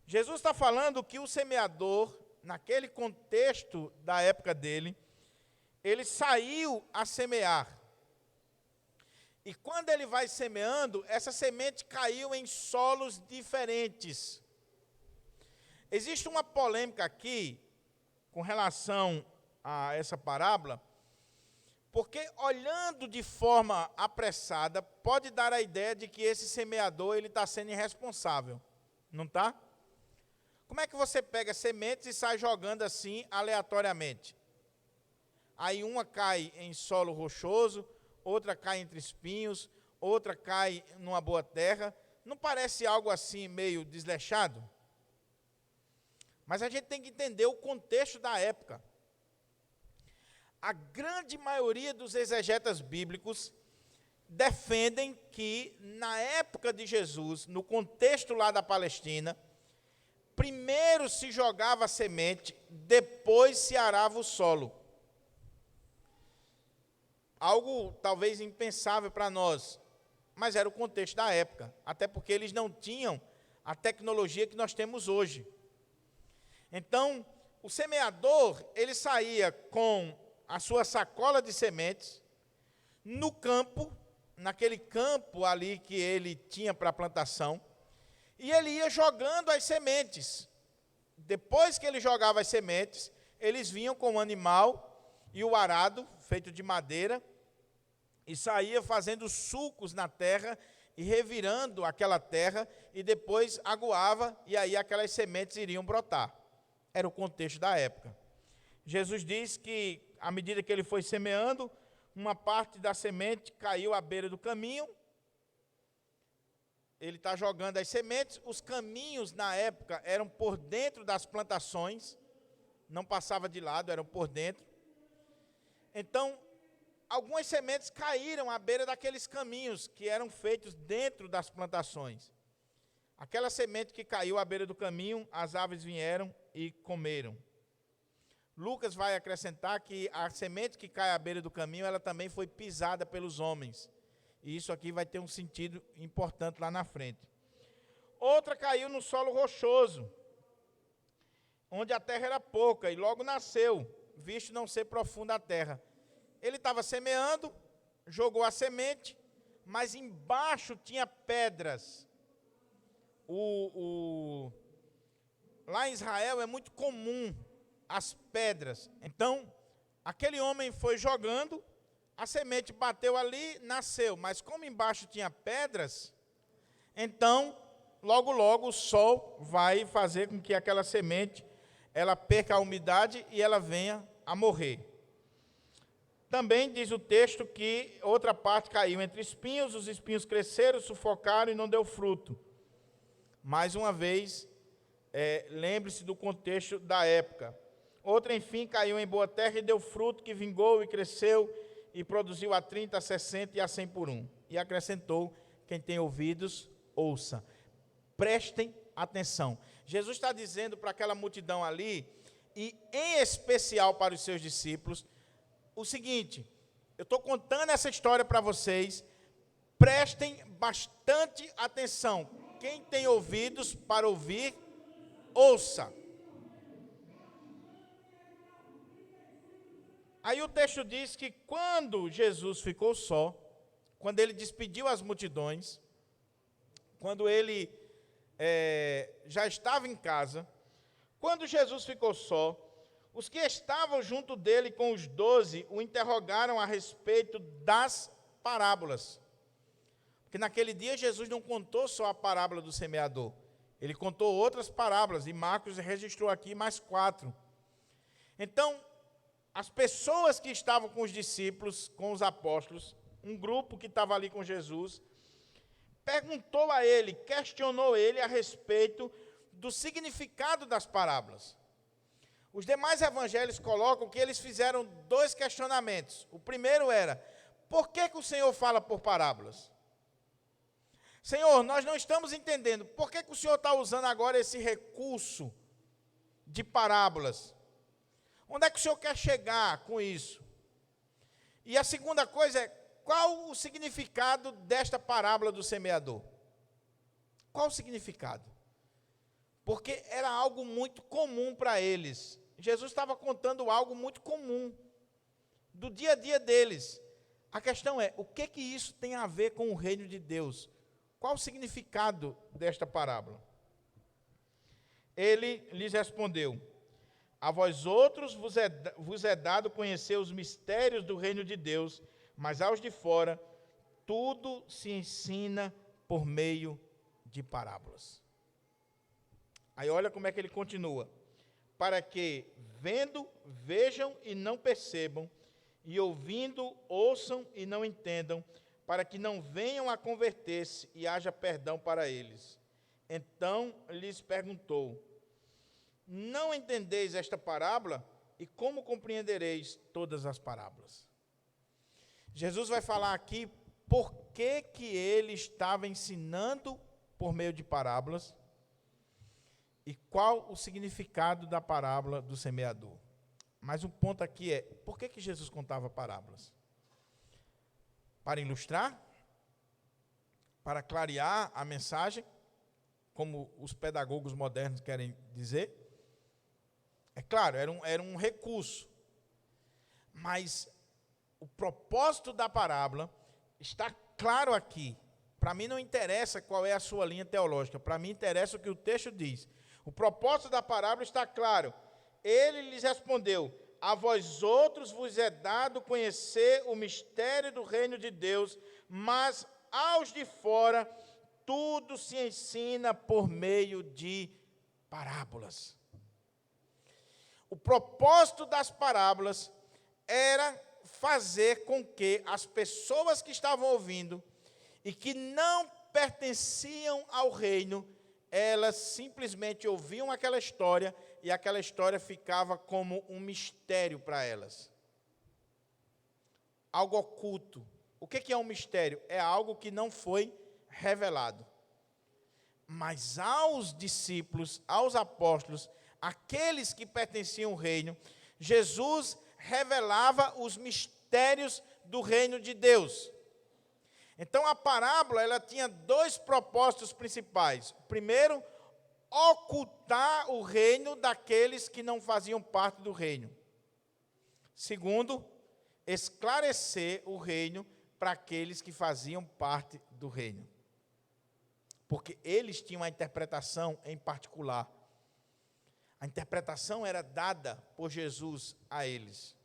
Jesus está falando que o semeador, naquele contexto da época dele, ele saiu a semear. E quando ele vai semeando, essa semente caiu em solos diferentes. Existe uma polêmica aqui com relação a essa parábola, porque olhando de forma apressada, pode dar a ideia de que esse semeador ele está sendo irresponsável, não está? Como é que você pega sementes e sai jogando assim aleatoriamente? Aí uma cai em solo rochoso, outra cai entre espinhos, outra cai numa boa terra. Não parece algo assim meio desleixado? Mas a gente tem que entender o contexto da época. A grande maioria dos exegetas bíblicos defendem que na época de Jesus, no contexto lá da Palestina, primeiro se jogava a semente, depois se arava o solo. Algo talvez impensável para nós, mas era o contexto da época, até porque eles não tinham a tecnologia que nós temos hoje. Então, o semeador, ele saía com a sua sacola de sementes no campo, naquele campo ali que ele tinha para plantação, e ele ia jogando as sementes. Depois que ele jogava as sementes, eles vinham com o animal e o arado, feito de madeira, e saía fazendo sulcos na terra e revirando aquela terra, e depois aguava, e aí aquelas sementes iriam brotar. Era o contexto da época. Jesus diz que, à medida que ele foi semeando, uma parte da semente caiu à beira do caminho. Ele está jogando as sementes. Os caminhos, na época, eram por dentro das plantações, não passava de lado, eram por dentro. Então, algumas sementes caíram à beira daqueles caminhos que eram feitos dentro das plantações. Aquela semente que caiu à beira do caminho, as aves vieram e comeram. Lucas vai acrescentar que a semente que cai à beira do caminho, ela também foi pisada pelos homens. E isso aqui vai ter um sentido importante lá na frente. Outra caiu no solo rochoso, onde a terra era pouca, e logo nasceu, visto não ser profunda a terra. Ele estava semeando, jogou a semente, mas embaixo tinha pedras. Lá em Israel é muito comum as pedras. Então, aquele homem foi jogando, a semente bateu ali, nasceu. Mas como embaixo tinha pedras, então, logo o sol vai fazer com que aquela semente, ela perca a umidade e ela venha a morrer. Também diz o texto que outra parte caiu entre espinhos, os espinhos cresceram, sufocaram e não deu fruto. Mais uma vez, lembre-se do contexto da época. Outra, enfim, caiu em boa terra e deu fruto, que vingou e cresceu, e produziu a 30, a 60 e a 100 por um. E acrescentou, quem tem ouvidos, ouça. Prestem atenção. Jesus está dizendo para aquela multidão ali, e em especial para os seus discípulos, o seguinte: eu estou contando essa história para vocês, prestem bastante atenção. Quem tem ouvidos para ouvir, ouça. Aí o texto diz que quando Jesus ficou só, quando ele despediu as multidões, quando ele já estava em casa, quando Jesus ficou só, os que estavam junto dele com os 12 o interrogaram a respeito das parábolas. Porque naquele dia Jesus não contou só a parábola do semeador, ele contou outras parábolas, e Marcos registrou aqui mais 4. Então, as pessoas que estavam com os discípulos, com os apóstolos, um grupo que estava ali com Jesus, perguntou a ele, questionou ele a respeito do significado das parábolas. Os demais evangelhos colocam que eles fizeram 2 questionamentos. O primeiro era: por que o Senhor fala por parábolas? Senhor, nós não estamos entendendo, por que o Senhor está usando agora esse recurso de parábolas? Onde é que o Senhor quer chegar com isso? E a segunda coisa é, qual o significado desta parábola do semeador? Qual o significado? Porque era algo muito comum para eles. Jesus estava contando algo muito comum, do dia a dia deles. A questão é, o que isso tem a ver com o reino de Deus? Qual o significado desta parábola? Ele lhes respondeu: a vós outros vos é dado conhecer os mistérios do reino de Deus, mas aos de fora, tudo se ensina por meio de parábolas. Aí olha como é que ele continua: para que, vendo, vejam e não percebam, e ouvindo, ouçam e não entendam, para que não venham a converter-se e haja perdão para eles. Então lhes perguntou: não entendeis esta parábola? E como compreendereis todas as parábolas? Jesus vai falar aqui por que ele estava ensinando por meio de parábolas e qual o significado da parábola do semeador. Mas um ponto aqui é, por que Jesus contava parábolas? Para ilustrar? Para clarear a mensagem, como os pedagogos modernos querem dizer? É claro, era um recurso. Mas o propósito da parábola está claro aqui. Para mim não interessa qual é a sua linha teológica, para mim interessa o que o texto diz. O propósito da parábola está claro. Ele lhes respondeu: a vós outros vos é dado conhecer o mistério do reino de Deus, mas aos de fora tudo se ensina por meio de parábolas. O propósito das parábolas era fazer com que as pessoas que estavam ouvindo e que não pertenciam ao reino, elas simplesmente ouviam aquela história e aquela história ficava como um mistério para elas. algo oculto. O que é um mistério? É algo que não foi revelado. Mas aos discípulos, aos apóstolos, aqueles que pertenciam ao reino, Jesus revelava os mistérios do reino de Deus. Então a parábola, ela tinha dois propósitos principais. O primeiro, ocultar o reino daqueles que não faziam parte do reino. Segundo, esclarecer o reino para aqueles que faziam parte do reino. Porque eles tinham uma interpretação em particular. A interpretação era dada por Jesus a eles.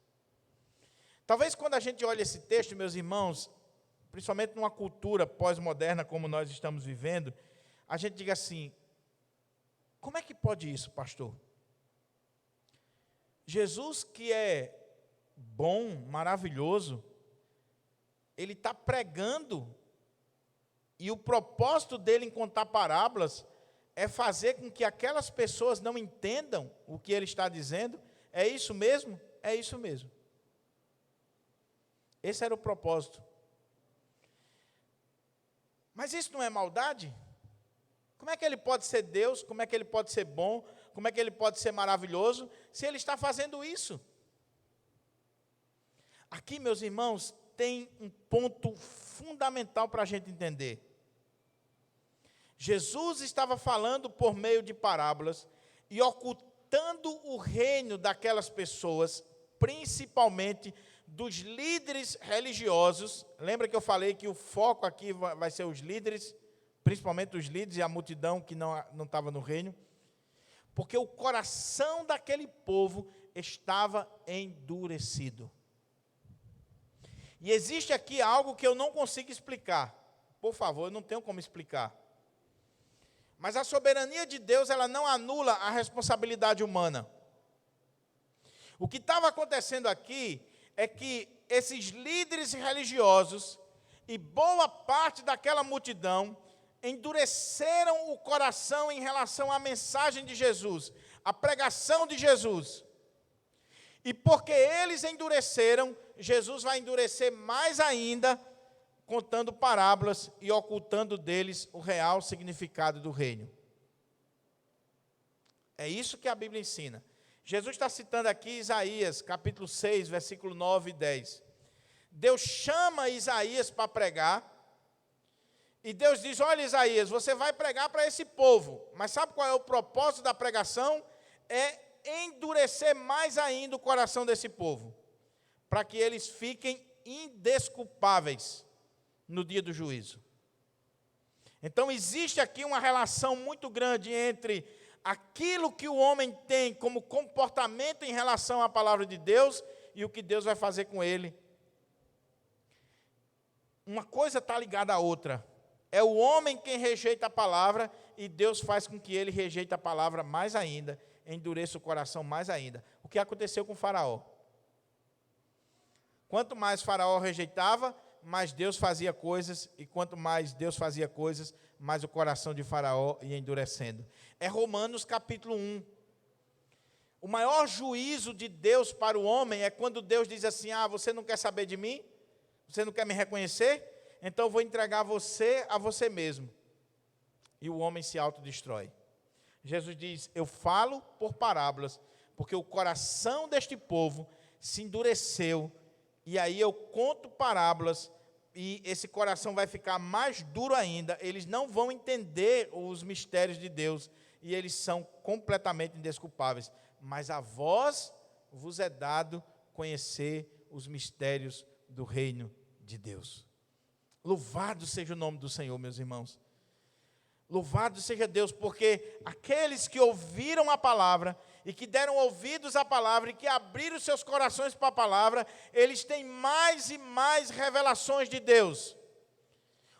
Talvez quando a gente olha esse texto, meus irmãos, principalmente numa cultura pós-moderna como nós estamos vivendo, a gente diga assim: como é que pode isso, pastor? Jesus, que é bom, maravilhoso, ele está pregando, e o propósito dele em contar parábolas é fazer com que aquelas pessoas não entendam o que ele está dizendo. É isso mesmo? É isso mesmo. Esse era o propósito. Mas isso não é maldade? Como é que ele pode ser Deus? Como é que ele pode ser bom? Como é que ele pode ser maravilhoso se ele está fazendo isso? Aqui, meus irmãos, tem um ponto fundamental para a gente entender. Jesus estava falando por meio de parábolas e ocultando o reino daquelas pessoas, principalmente dos líderes religiosos. Lembra que eu falei que o foco aqui vai ser os líderes, principalmente os líderes e a multidão que não estava no reino? Porque o coração daquele povo estava endurecido. E existe aqui algo que eu não consigo explicar. Por favor, eu não tenho como explicar. Mas a soberania de Deus, ela não anula a responsabilidade humana. O que estava acontecendo aqui é que esses líderes religiosos e boa parte daquela multidão endureceram o coração em relação à mensagem de Jesus, à pregação de Jesus. E porque eles endureceram, Jesus vai endurecer mais ainda, contando parábolas e ocultando deles o real significado do reino. É isso que a Bíblia ensina. Jesus está citando aqui Isaías, capítulo 6, versículo 9 e 10. Deus chama Isaías para pregar, e Deus diz: olha, Isaías, você vai pregar para esse povo, mas sabe qual é o propósito da pregação? É endurecer mais ainda o coração desse povo, para que eles fiquem indesculpáveis no dia do juízo. Então existe aqui uma relação muito grande entre aquilo que o homem tem como comportamento em relação à palavra de Deus e o que Deus vai fazer com ele. Uma coisa está ligada à outra. É o homem quem rejeita a palavra e Deus faz com que ele rejeite a palavra mais ainda, endureça o coração mais ainda. O que aconteceu com Faraó? Quanto mais Faraó rejeitava, mais Deus fazia coisas, e quanto mais Deus fazia coisas, mais o coração de Faraó ia endurecendo. É Romanos capítulo 1. O maior juízo de Deus para o homem é quando Deus diz assim: ah, você não quer saber de mim? Você não quer me reconhecer? Então eu vou entregar você a você mesmo. E o homem se autodestrói. Jesus diz: eu falo por parábolas, porque o coração deste povo se endureceu, e aí eu conto parábolas, e esse coração vai ficar mais duro ainda, eles não vão entender os mistérios de Deus, e eles são completamente indesculpáveis. Mas a vós vos é dado conhecer os mistérios do reino de Deus. Louvado seja o nome do Senhor, meus irmãos. Louvado seja Deus, porque aqueles que ouviram a palavra e que deram ouvidos à palavra e que abriram seus corações para a palavra, eles têm mais e mais revelações de Deus.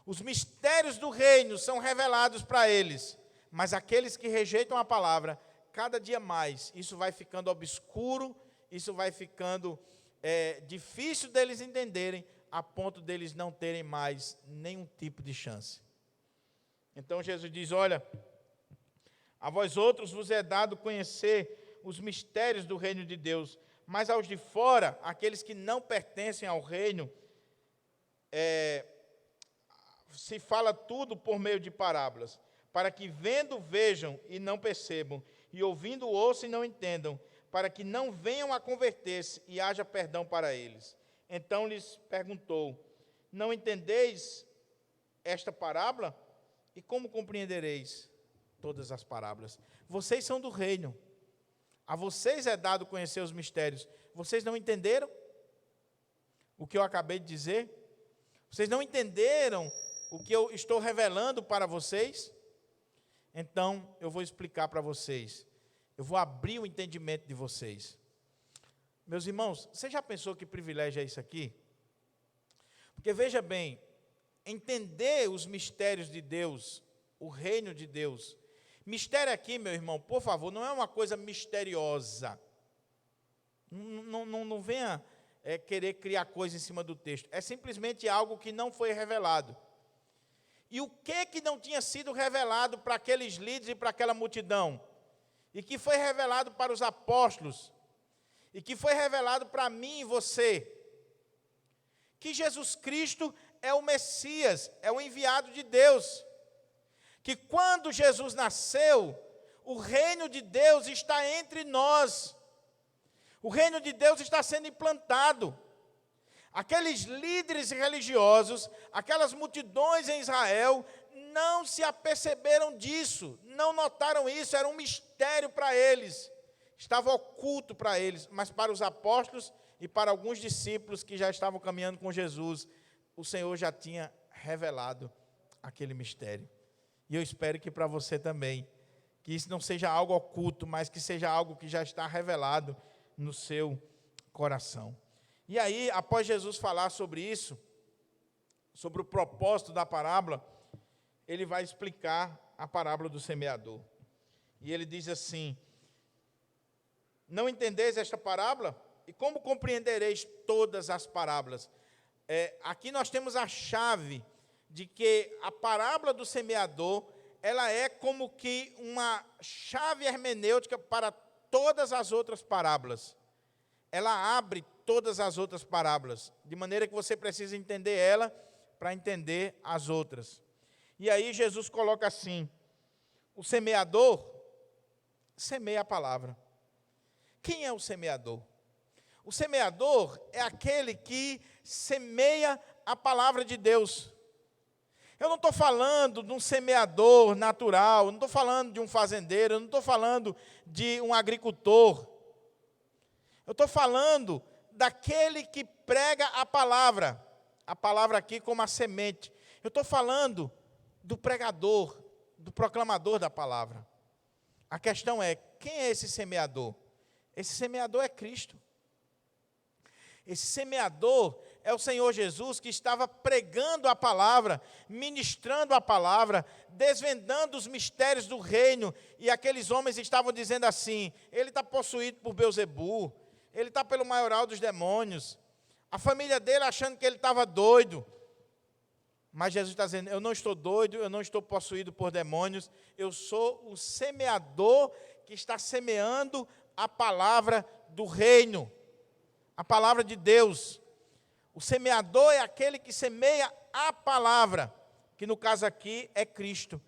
Os mistérios do reino são revelados para eles, mas aqueles que rejeitam a palavra, cada dia mais, isso vai ficando obscuro, isso vai ficando difícil deles entenderem, a ponto deles não terem mais nenhum tipo de chance. Então Jesus diz: olha, a vós outros vos é dado conhecer os mistérios do reino de Deus, Mas aos de fora, aqueles que não pertencem ao reino, se fala tudo por meio de parábolas, para que vendo vejam e não percebam, e ouvindo ouçam e não entendam, para que não venham a converter-se e haja perdão para eles. Então lhes perguntou: não entendeis esta parábola? E como compreendereis todas as parábolas? Vocês são do reino, a vocês é dado conhecer os mistérios. Vocês não entenderam o que eu acabei de dizer? Vocês não entenderam o que eu estou revelando para vocês? Então eu vou explicar para vocês. Eu vou abrir o entendimento de vocês. Meus irmãos, você já pensou que privilégio é isso aqui? Porque veja bem, entender os mistérios de Deus, o reino de Deus. Mistério aqui, meu irmão, por favor, não é uma coisa misteriosa. Não venha querer criar coisa em cima do texto. É simplesmente algo que não foi revelado. E o que não tinha sido revelado para aqueles líderes e para aquela multidão? E que foi revelado para os apóstolos? E que foi revelado para mim e você? Que Jesus Cristo é o Messias, é o enviado de Deus. Que quando Jesus nasceu, o reino de Deus está entre nós. O reino de Deus está sendo implantado. Aqueles líderes religiosos, aquelas multidões em Israel, não se aperceberam disso, não notaram isso, era um mistério para eles. Estava oculto para eles, mas para os apóstolos e para alguns discípulos que já estavam caminhando com Jesus, o Senhor já tinha revelado aquele mistério. E eu espero que para você também, que isso não seja algo oculto, mas que seja algo que já está revelado no seu coração. E aí, após Jesus falar sobre isso, sobre o propósito da parábola, ele vai explicar a parábola do semeador. E ele diz assim: não entendeis esta parábola? E como compreendereis todas as parábolas? Aqui nós temos a chave de que a parábola do semeador, ela é como que uma chave hermenêutica para todas as outras parábolas. Ela abre todas as outras parábolas, de maneira que você precisa entender ela para entender as outras. E aí Jesus coloca assim: o semeador semeia a palavra. Quem é o semeador? O semeador é aquele que semeia a palavra de Deus. Eu não estou falando de um semeador natural, eu não estou falando de um fazendeiro, eu não estou falando de um agricultor. Eu estou falando daquele que prega a palavra aqui como a semente. Eu estou falando do pregador, do proclamador da palavra. A questão é, quem é esse semeador? Esse semeador é Cristo. Esse semeador é o Senhor Jesus, que estava pregando a palavra, ministrando a palavra, desvendando os mistérios do reino, e aqueles homens estavam dizendo assim: ele está possuído por Belzebu, ele está pelo maioral dos demônios, a família dele achando que ele estava doido. Mas Jesus está dizendo: eu não estou doido, eu não estou possuído por demônios, eu sou o semeador que está semeando a palavra do reino, a palavra de Deus. O semeador é aquele que semeia a palavra, que no caso aqui é Cristo.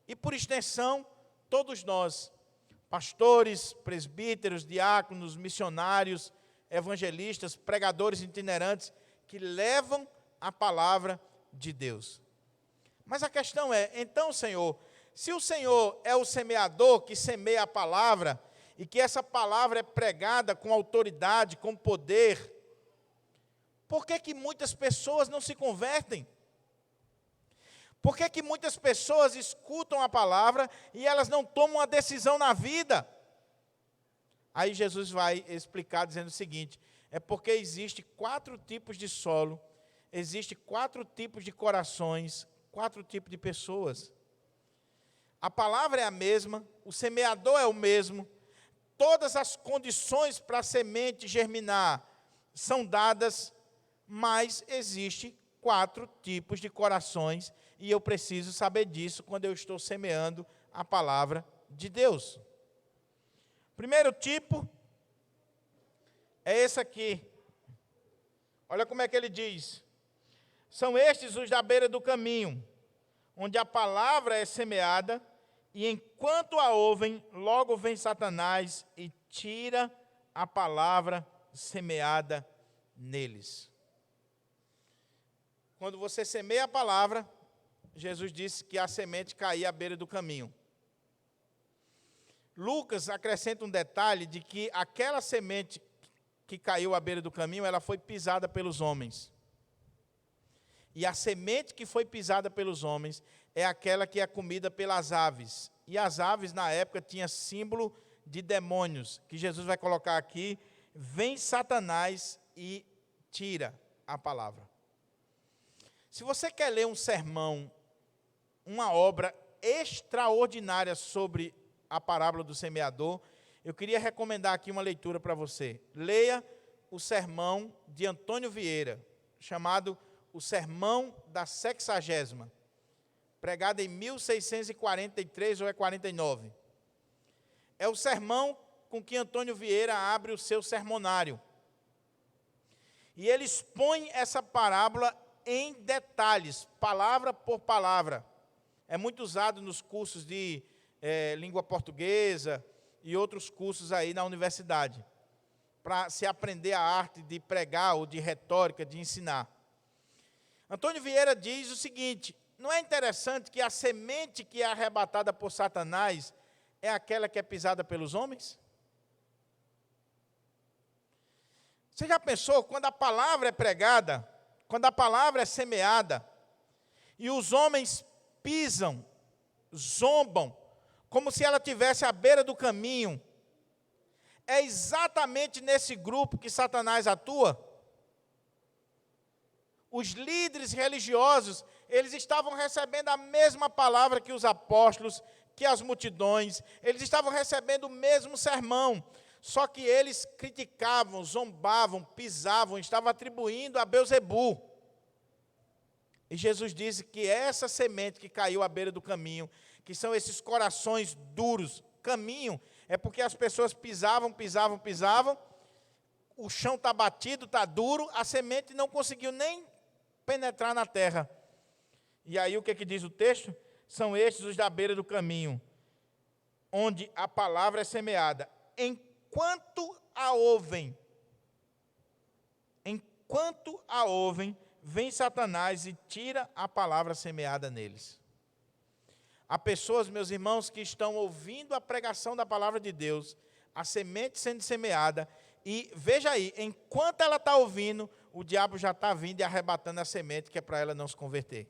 E por extensão, todos nós, pastores, presbíteros, diáconos, missionários, evangelistas, pregadores itinerantes, que levam a palavra de Deus. Mas a questão é, então, Senhor, se o Senhor é o semeador que semeia a palavra, e que essa palavra é pregada com autoridade, com poder, por que muitas pessoas não se convertem? Por que muitas pessoas escutam a palavra e elas não tomam uma decisão na vida? Aí Jesus vai explicar dizendo o seguinte: é porque existe 4 tipos de solo, existe 4 tipos de corações, 4 tipos de pessoas. A palavra é a mesma, o semeador é o mesmo, todas as condições para a semente germinar são dadas, mas existe 4 tipos de corações, e eu preciso saber disso quando eu estou semeando a palavra de Deus. Primeiro tipo é esse aqui. Olha como é que ele diz. São estes os da beira do caminho, onde a palavra é semeada, e enquanto a ouvem, logo vem Satanás e tira a palavra semeada neles. Quando você semeia a palavra, Jesus disse que a semente caía à beira do caminho. Lucas acrescenta um detalhe de que aquela semente que caiu à beira do caminho, ela foi pisada pelos homens. E a semente que foi pisada pelos homens é aquela que é comida pelas aves. E as aves, na época, tinham símbolo de demônios, que Jesus vai colocar aqui. Vem Satanás e tira a palavra. Se você quer ler um sermão, uma obra extraordinária sobre a parábola do semeador, eu queria recomendar aqui uma leitura para você. Leia o sermão de Antônio Vieira, chamado O Sermão da Sexagésima, pregado em 1643 ou 49. É o sermão com que Antônio Vieira abre o seu sermonário. E ele expõe essa parábola em detalhes, palavra por palavra. É muito usado nos cursos de língua portuguesa e outros cursos aí na universidade, para se aprender a arte de pregar ou de retórica, de ensinar. Antônio Vieira diz o seguinte: não é interessante que a semente que é arrebatada por Satanás é aquela que é pisada pelos homens? Você já pensou, quando a palavra é pregada, quando a palavra é semeada, e os homens pisam, zombam, como se ela estivesse à beira do caminho, é exatamente nesse grupo que Satanás atua? Os líderes religiosos, eles estavam recebendo a mesma palavra que os apóstolos, que as multidões, eles estavam recebendo o mesmo sermão, só que eles criticavam, zombavam, pisavam, estavam atribuindo a Belzebu. E Jesus disse que essa semente que caiu à beira do caminho, que são esses corações duros, caminho é porque as pessoas pisavam, o chão está batido, está duro, a semente não conseguiu nem penetrar na terra. E aí o que diz o texto? São estes os da beira do caminho, onde a palavra é semeada. Enquanto a ouvem, vem Satanás e tira a palavra semeada neles. Há pessoas, meus irmãos, que estão ouvindo a pregação da palavra de Deus, a semente sendo semeada, e veja aí, enquanto ela está ouvindo, o diabo já está vindo e arrebatando a semente que é para ela não se converter.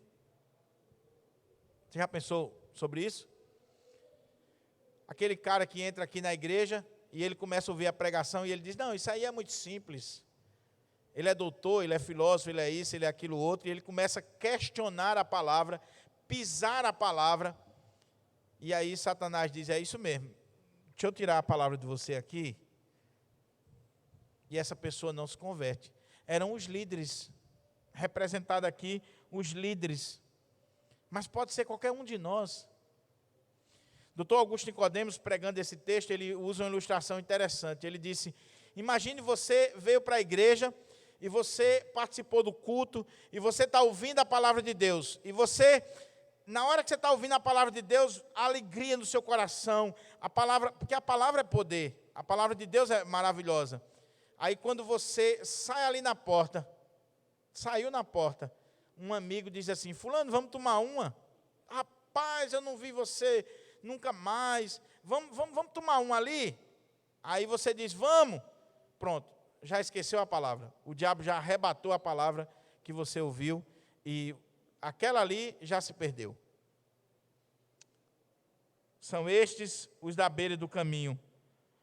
Você já pensou sobre isso? Aquele cara que entra aqui na igreja e ele começa a ouvir a pregação e ele diz: não, isso aí é muito simples. Ele é doutor, ele é filósofo, ele é isso, ele é aquilo outro, e ele começa a questionar a palavra, pisar a palavra, e aí Satanás diz: é isso mesmo, deixa eu tirar a palavra de você aqui, e essa pessoa não se converte. Eram os líderes, representados aqui, os líderes, mas pode ser qualquer um de nós. Dr. Augusto Nicodemos, pregando esse texto, ele usa uma ilustração interessante. Ele disse: imagine você veio para a igreja, e você participou do culto, e você está ouvindo a palavra de Deus, e você, na hora que você está ouvindo a palavra de Deus, a alegria no seu coração, a palavra, porque a palavra é poder, a palavra de Deus é maravilhosa. Aí quando você sai ali na porta, saiu na porta, um amigo diz assim: fulano, vamos tomar uma? Rapaz, eu não vi você nunca mais, vamos tomar uma ali? Aí você diz: vamos, pronto. Já esqueceu a palavra, o diabo já arrebatou a palavra que você ouviu, e aquela ali já se perdeu. São estes os da beira do caminho,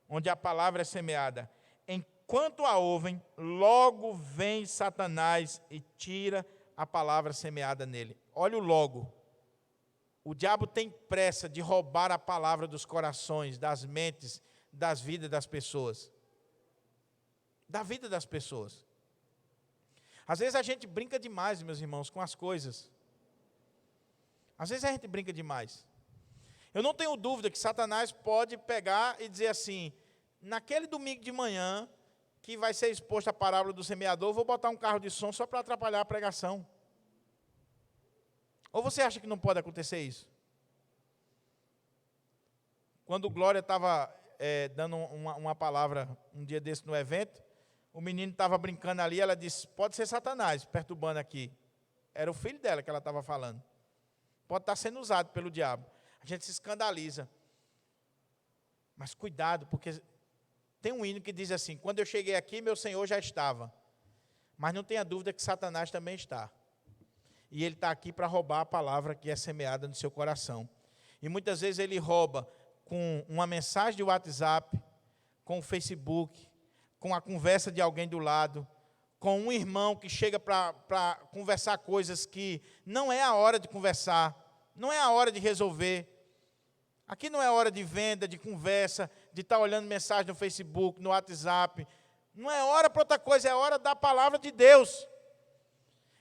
onde a palavra é semeada. Enquanto a ouvem, logo vem Satanás e tira a palavra semeada nele. Olha o logo. O diabo tem pressa de roubar a palavra dos corações, das mentes, das vidas das pessoas. Da vida das pessoas. Às vezes a gente brinca demais, meus irmãos, com as coisas. Às vezes a gente brinca demais. Eu não tenho dúvida que Satanás pode pegar e dizer assim: naquele domingo de manhã, que vai ser exposta a parábola do semeador, eu vou botar um carro de som só para atrapalhar a pregação. Ou você acha que não pode acontecer isso? Quando o Glória estava dando uma palavra um dia desse no evento, o menino estava brincando ali, ela disse, pode ser Satanás perturbando aqui. Era o filho dela que ela estava falando. Pode estar sendo usado pelo diabo. A gente se escandaliza. Mas cuidado, porque tem um hino que diz assim, quando eu cheguei aqui, meu Senhor já estava. Mas não tenha dúvida que Satanás também está. E ele está aqui para roubar a palavra que é semeada no seu coração. E muitas vezes ele rouba com uma mensagem de WhatsApp, com o Facebook, com a conversa de alguém do lado, com um irmão que chega para conversar coisas que não é a hora de conversar, não é a hora de resolver. Aqui não é hora de venda, de conversa, de estar olhando mensagem no Facebook, no WhatsApp. Não é hora para outra coisa, é hora da palavra de Deus.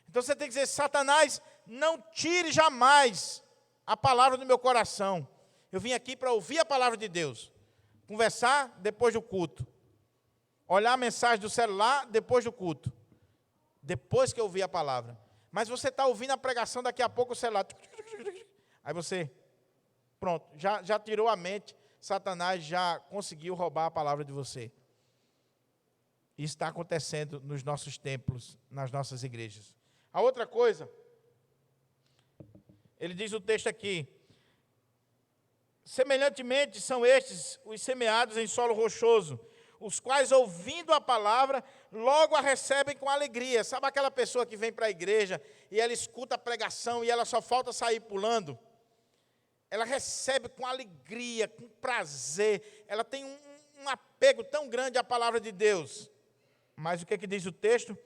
Então você tem que dizer, Satanás, não tire jamais a palavra do meu coração. Eu vim aqui para ouvir a palavra de Deus. Conversar depois do culto. Olhar a mensagem do celular depois do culto. Depois que eu ouvir a palavra. Mas você está ouvindo a pregação, daqui a pouco o celular. Aí você, pronto, já tirou a mente. Satanás já conseguiu roubar a palavra de você. Isso está acontecendo nos nossos templos, nas nossas igrejas. A outra coisa, ele diz o texto aqui, semelhantemente são estes os semeados em solo rochoso, os quais, ouvindo a palavra, logo a recebem com alegria. Sabe aquela pessoa que vem para a igreja e ela escuta a pregação e ela só falta sair pulando? Ela recebe com alegria, com prazer, ela tem um apego tão grande à palavra de Deus. Mas o que é que diz o texto?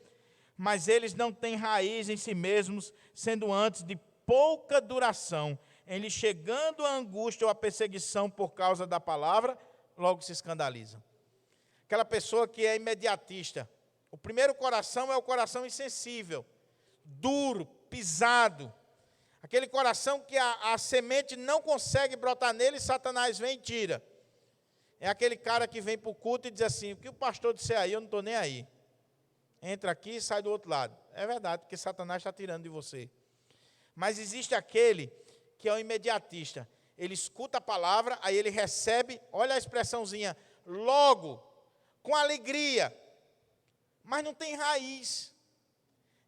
Mas eles não têm raiz em si mesmos, sendo antes de pouca duração. Em lhes chegando a angústia ou a perseguição por causa da palavra, logo se escandalizam. Aquela pessoa que é imediatista. O primeiro coração é o coração insensível, duro, pisado. Aquele coração que a semente não consegue brotar nele, Satanás vem e tira. É aquele cara que vem para o culto e diz assim, o que o pastor disser aí, eu não estou nem aí. Entra aqui e sai do outro lado. É verdade, porque Satanás está tirando de você. Mas existe aquele que é o imediatista. Ele escuta a palavra, aí ele recebe, olha a expressãozinha, logo, com alegria, mas não tem raiz.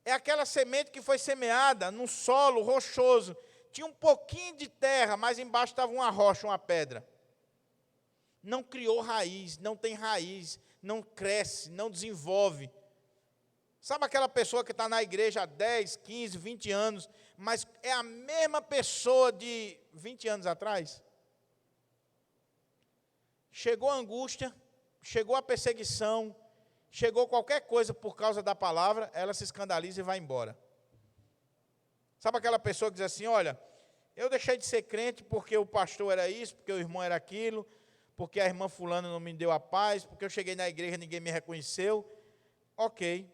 É aquela semente que foi semeada num solo rochoso. Tinha um pouquinho de terra, mas embaixo estava uma rocha, uma pedra. Não criou raiz, não tem raiz, não cresce, não desenvolve. Sabe aquela pessoa que está na igreja há 10, 15, 20 anos, mas é a mesma pessoa de 20 anos atrás? Chegou a angústia, chegou a perseguição, chegou qualquer coisa por causa da palavra, ela se escandaliza e vai embora. Sabe aquela pessoa que diz assim, olha, eu deixei de ser crente porque o pastor era isso, porque o irmão era aquilo, porque a irmã fulana não me deu a paz, porque eu cheguei na igreja e ninguém me reconheceu. Ok,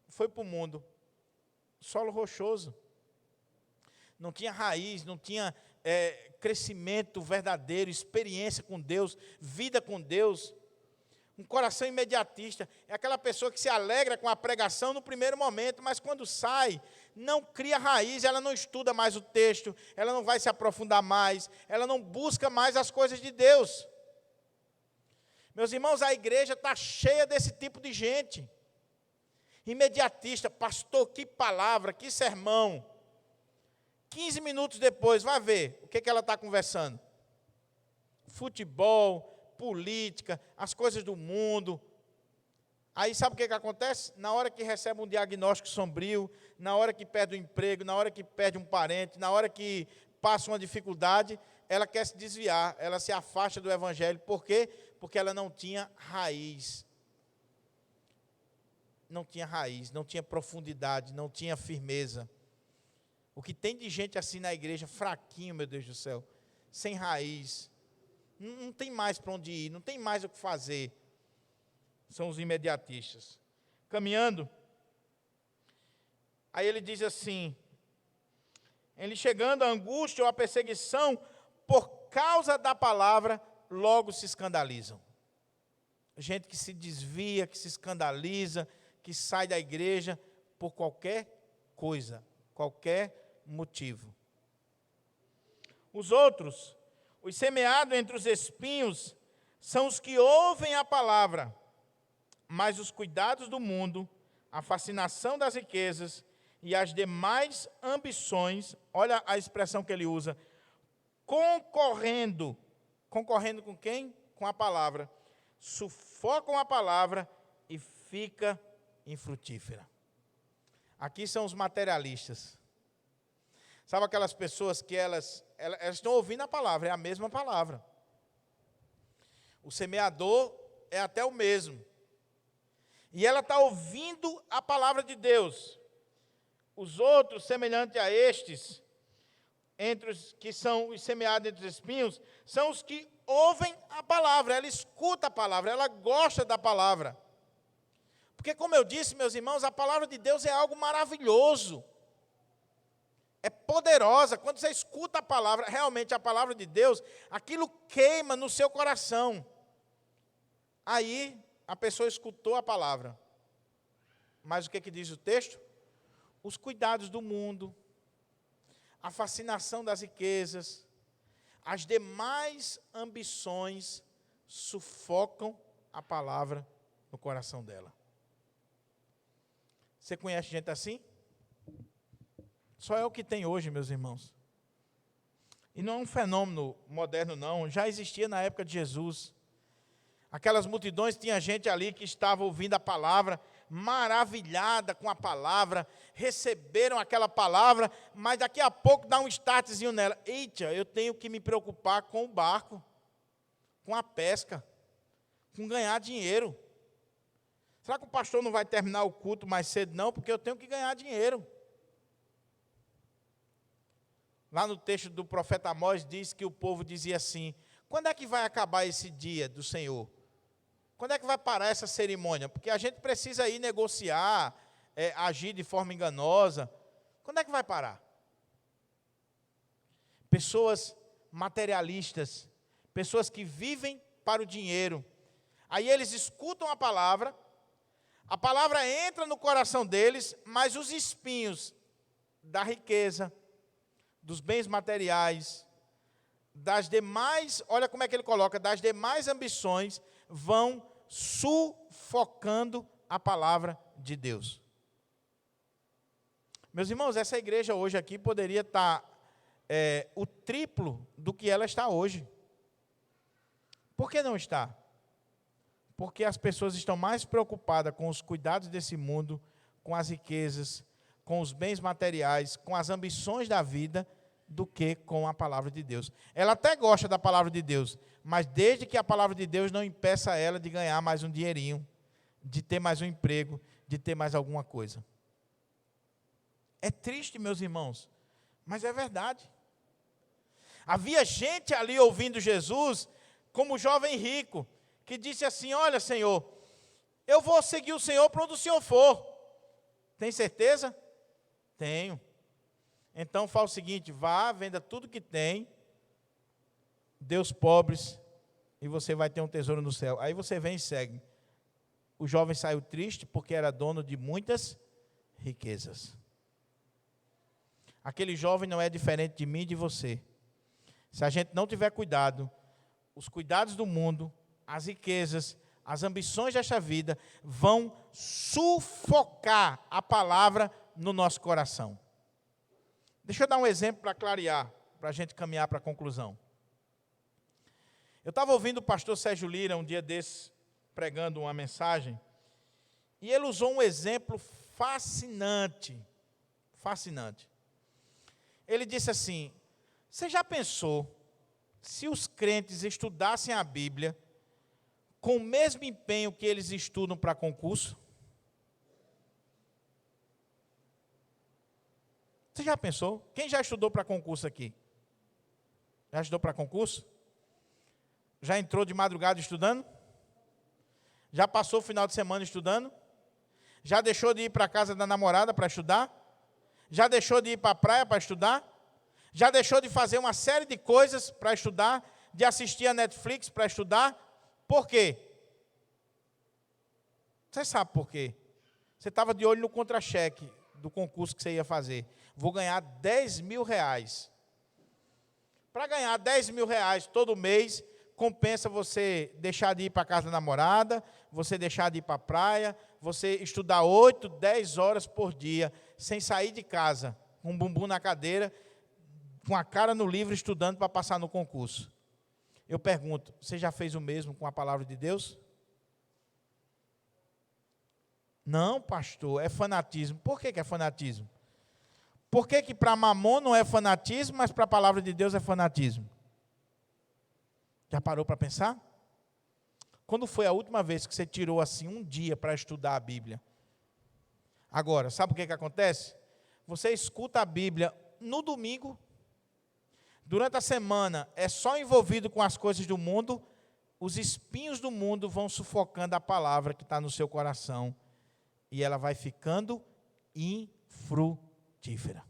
foi para o mundo. Solo rochoso. Não tinha raiz, não tinha crescimento verdadeiro, experiência com Deus, vida com Deus. Um coração imediatista. É aquela pessoa que se alegra com a pregação no primeiro momento, mas quando sai, não cria raiz, ela não estuda mais o texto, ela não vai se aprofundar mais, ela não busca mais as coisas de Deus. Meus irmãos, a igreja está cheia desse tipo de gente. Imediatista, pastor, que palavra, que sermão. 15 minutos depois, vai ver o que ela está conversando. Futebol, política, as coisas do mundo. Aí sabe o que acontece? Na hora que recebe um diagnóstico sombrio, na hora que perde o emprego, na hora que perde um parente, na hora que passa uma dificuldade, ela quer se desviar, ela se afasta do evangelho. Por quê? Porque ela não tinha raiz. Não tinha raiz, não tinha profundidade, não tinha firmeza. O que tem de gente assim na igreja, fraquinho, meu Deus do céu, sem raiz, não tem mais para onde ir, não tem mais o que fazer. São os imediatistas. Caminhando, aí ele diz assim, ele chegando à angústia ou à perseguição, por causa da palavra, logo se escandalizam. gente que se desvia, que se escandaliza, que sai da igreja por qualquer coisa, qualquer motivo. Os outros, os semeados entre os espinhos, são os que ouvem a palavra, mas os cuidados do mundo, a fascinação das riquezas e as demais ambições, olha a expressão que ele usa, concorrendo com quem? Com a palavra, sufocam a palavra e fica infrutífera. Aqui são os materialistas. Sabe aquelas pessoas que elas estão ouvindo a palavra, é a mesma palavra. O semeador é até o mesmo. E ela está ouvindo a palavra de Deus. Os outros, semelhante a estes, entre os que são os semeados entre os espinhos, são os que ouvem a palavra, ela escuta a palavra, ela gosta da palavra. Porque, como eu disse, meus irmãos, a palavra de Deus é algo maravilhoso. É poderosa. Quando você escuta a palavra, realmente a palavra de Deus, aquilo queima no seu coração. Aí, a pessoa escutou a palavra. Mas o que diz o texto? Os cuidados do mundo, a fascinação das riquezas, as demais ambições sufocam a palavra no coração dela. Você conhece gente assim? Só é o que tem hoje, meus irmãos. E não é um fenômeno moderno, não. Já existia na época de Jesus. Aquelas multidões, tinha gente ali que estava ouvindo a palavra, maravilhada com a palavra, receberam aquela palavra, mas daqui a pouco dá um startzinho nela. Eita, eu tenho que me preocupar com o barco, com a pesca, com ganhar dinheiro. Será que o pastor não vai terminar o culto mais cedo? Não, porque eu tenho que ganhar dinheiro. Lá no texto do profeta Amós diz que o povo dizia assim: quando é que vai acabar esse dia do Senhor? Quando é que vai parar essa cerimônia? Porque a gente precisa ir negociar, agir de forma enganosa. Quando é que vai parar? Pessoas materialistas, pessoas que vivem para o dinheiro. Aí eles escutam a palavra entra no coração deles, mas os espinhos da riqueza, dos bens materiais, das demais, olha como é que ele coloca, das demais ambições, vão sufocando a palavra de Deus. Meus irmãos, essa igreja hoje aqui poderia estar o triplo do que ela está hoje. Por que não está? Porque as pessoas estão mais preocupadas com os cuidados desse mundo, com as riquezas, com os bens materiais, com as ambições da vida, do que com a palavra de Deus. Ela até gosta da palavra de Deus, mas desde que a palavra de Deus não impeça ela de ganhar mais um dinheirinho, de ter mais um emprego, de ter mais alguma coisa. É triste, meus irmãos, mas é verdade. Havia gente ali ouvindo Jesus, como o jovem rico, que disse assim: olha, Senhor, eu vou seguir o Senhor para onde o Senhor for. Tem certeza? Tenho. Então fala o seguinte: vá, venda tudo que tem, dê aos pobres, e você vai ter um tesouro no céu. Aí você vem e segue. O jovem saiu triste porque era dono de muitas riquezas. Aquele jovem não é diferente de mim e de você. Se a gente não tiver cuidado, os cuidados do mundo, as riquezas, as ambições desta vida vão sufocar a palavra no nosso coração. Deixa eu dar um exemplo para clarear, para a gente caminhar para a conclusão. Eu estava ouvindo o pastor Sérgio Lira um dia desses, pregando uma mensagem, e ele usou um exemplo fascinante. Fascinante. Ele disse assim: você já pensou se os crentes estudassem a Bíblia com o mesmo empenho que eles estudam para concurso? Você já pensou? Quem já estudou para concurso aqui? Já estudou para concurso? Já entrou de madrugada estudando? Já passou o final de semana estudando? Já deixou de ir para a casa da namorada para estudar? Já deixou de ir para a praia para estudar? Já deixou de fazer uma série de coisas para estudar? De assistir a Netflix para estudar? Por quê? Você sabe por quê? Você estava de olho no contra-cheque do concurso que você ia fazer. Vou ganhar 10 mil reais. Para ganhar 10 mil reais todo mês, compensa você deixar de ir para a casa da namorada, você deixar de ir para a praia, você estudar 8, 10 horas por dia, sem sair de casa, com um bumbum na cadeira, com a cara no livro, estudando para passar no concurso. Eu pergunto, você já fez o mesmo com a palavra de Deus? Não, pastor, é fanatismo. Por que é fanatismo? Por que para Mamon não é fanatismo, mas para a palavra de Deus é fanatismo? Já parou para pensar? Quando foi a última vez que você tirou assim um dia para estudar a Bíblia? Agora, sabe o que acontece? Você escuta a Bíblia no domingo, durante a semana é só envolvido com as coisas do mundo, os espinhos do mundo vão sufocando a palavra que está no seu coração, e ela vai ficando infrutífera.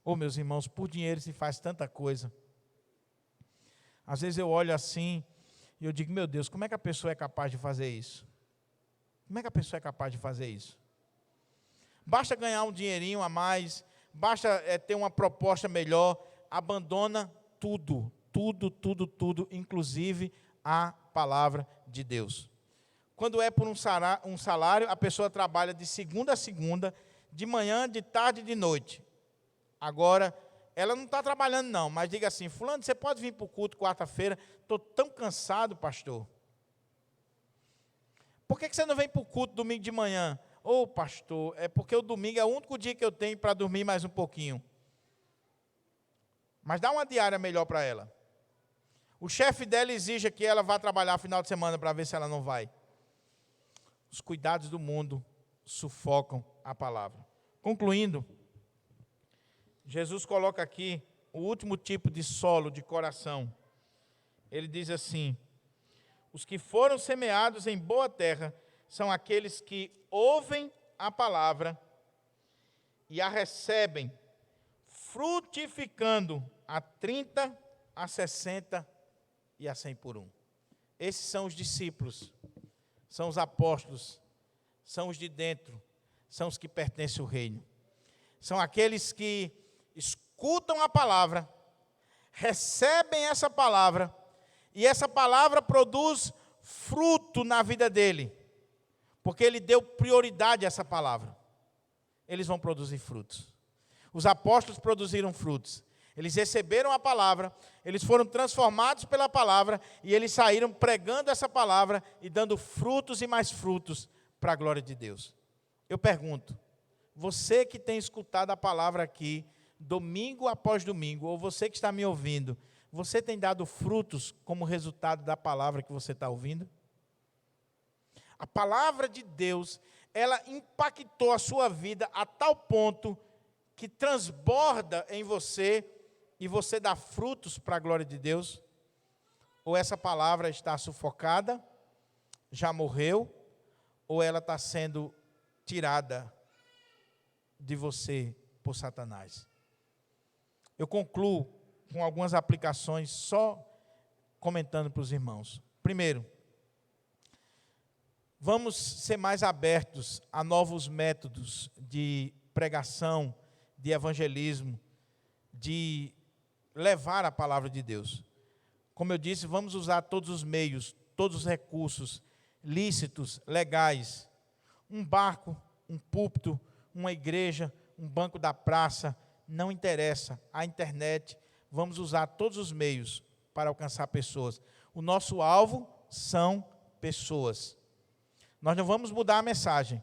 Oh, meus irmãos, por dinheiro se faz tanta coisa. Às vezes eu olho assim e eu digo, meu Deus, como é que a pessoa é capaz de fazer isso? Como é que a pessoa é capaz de fazer isso? Basta ganhar um dinheirinho a mais, basta ter uma proposta melhor, abandona tudo, inclusive a palavra de Deus. Quando é por um salário, a pessoa trabalha de segunda a segunda, de manhã, de tarde e de noite. Agora, ela não está trabalhando não, mas diga assim, fulano, você pode vir para o culto quarta-feira? Estou tão cansado, pastor. Por que você não vem para o culto domingo de manhã? Ô, pastor, é porque o domingo é o único dia que eu tenho para dormir mais um pouquinho. Mas dá uma diária melhor para ela. O chefe dela exige que ela vá trabalhar final de semana para ver se ela não vai. Os cuidados do mundo sufocam a palavra. Concluindo, Jesus coloca aqui o último tipo de solo, de coração. Ele diz assim, os que foram semeados em boa terra são aqueles que ouvem a palavra e a recebem, frutificando a 30, a 60 e a 100 por 1. Esses são os discípulos, são os apóstolos, são os de dentro, são os que pertencem ao reino. São aqueles que escutam a palavra, recebem essa palavra, e essa palavra produz fruto na vida dele, porque ele deu prioridade a essa palavra. Eles vão produzir frutos. Os apóstolos produziram frutos. Eles receberam a palavra, eles foram transformados pela palavra, e eles saíram pregando essa palavra e dando frutos e mais frutos para a glória de Deus. Eu pergunto, você que tem escutado a palavra aqui, domingo após domingo, ou você que está me ouvindo, você tem dado frutos como resultado da palavra que você está ouvindo? A palavra de Deus, ela impactou a sua vida a tal ponto que transborda em você e você dá frutos para a glória de Deus? Ou essa palavra está sufocada, já morreu, ou ela está sendo tirada de você por Satanás? Eu concluo com algumas aplicações, só comentando para os irmãos. Primeiro, vamos ser mais abertos a novos métodos de pregação, de evangelismo, de levar a palavra de Deus. Como eu disse, vamos usar todos os meios, todos os recursos lícitos, legais. Um barco, um púlpito, uma igreja, um banco da praça, não interessa. A internet, vamos usar todos os meios para alcançar pessoas. O nosso alvo são pessoas. Nós não vamos mudar a mensagem,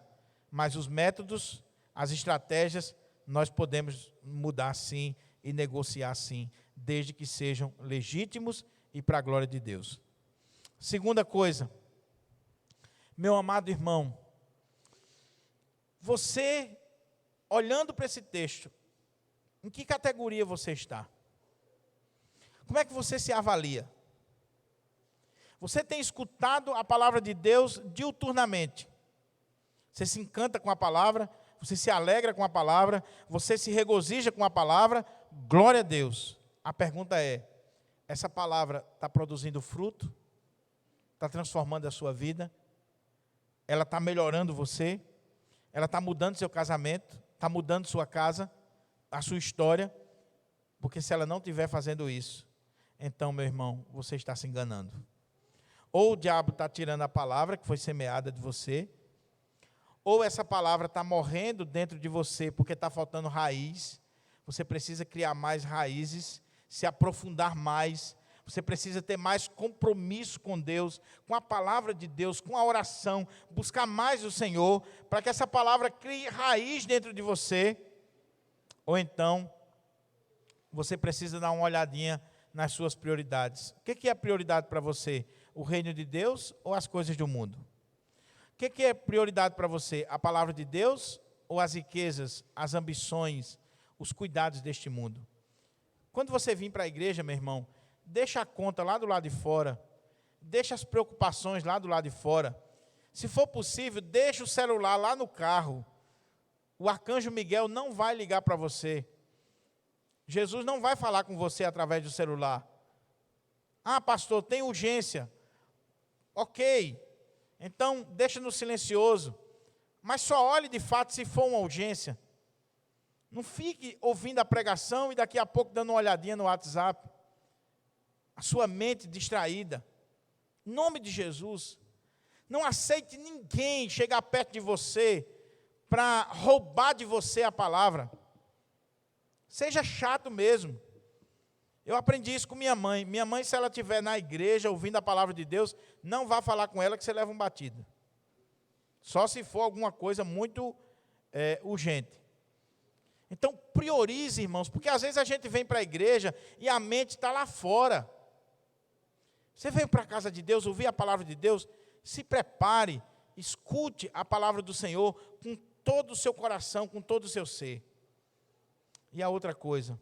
mas os métodos, as estratégias, nós podemos mudar sim e negociar sim, desde que sejam legítimos e para a glória de Deus. Segunda coisa, meu amado irmão, você, olhando para esse texto, em que categoria você está? Como é que você se avalia? Você tem escutado a palavra de Deus diuturnamente? Você se encanta com a palavra, você se alegra com a palavra, você se regozija com a palavra, glória a Deus. A pergunta é, essa palavra está produzindo fruto? Está transformando a sua vida? ela está melhorando você, ela está mudando seu casamento, está mudando sua casa, a sua história, porque se ela não estiver fazendo isso, então, meu irmão, você está se enganando. Ou o diabo está tirando a palavra que foi semeada de você, ou essa palavra está morrendo dentro de você porque está faltando raiz. Você precisa criar mais raízes, se aprofundar mais. Você precisa ter mais compromisso com Deus, com a palavra de Deus, com a oração, buscar mais o Senhor, para que essa palavra crie raiz dentro de você. Ou então, você precisa dar uma olhadinha nas suas prioridades. O que é prioridade para você? O reino de Deus ou as coisas do mundo? O que é prioridade para você? A palavra de Deus ou as riquezas, as ambições, os cuidados deste mundo? Quando você vir para a igreja, meu irmão, deixa a conta lá do lado de fora, deixa as preocupações lá do lado de fora. Se for possível, deixa o celular lá no carro. O arcanjo Miguel não vai ligar para você. Jesus não vai falar com você através do celular. Ah, pastor, tem urgência. Ok, então deixa no silencioso. Mas só olhe de fato se for uma urgência. Não fique ouvindo a pregação e daqui a pouco dando uma olhadinha no WhatsApp. A sua mente distraída. Em nome de Jesus. Não aceite ninguém chegar perto de você para roubar de você a palavra. Seja chato mesmo. Eu aprendi isso com minha mãe. Minha mãe, se ela estiver na igreja ouvindo a palavra de Deus, não vá falar com ela que você leva um batido. Só se for alguma coisa muito urgente. Então, priorize, irmãos, porque às vezes a gente vem para a igreja e a mente está lá fora. Você veio para a casa de Deus, ouvir a palavra de Deus, se prepare, escute a palavra do Senhor com todo o seu coração, com todo o seu ser. E a outra coisa,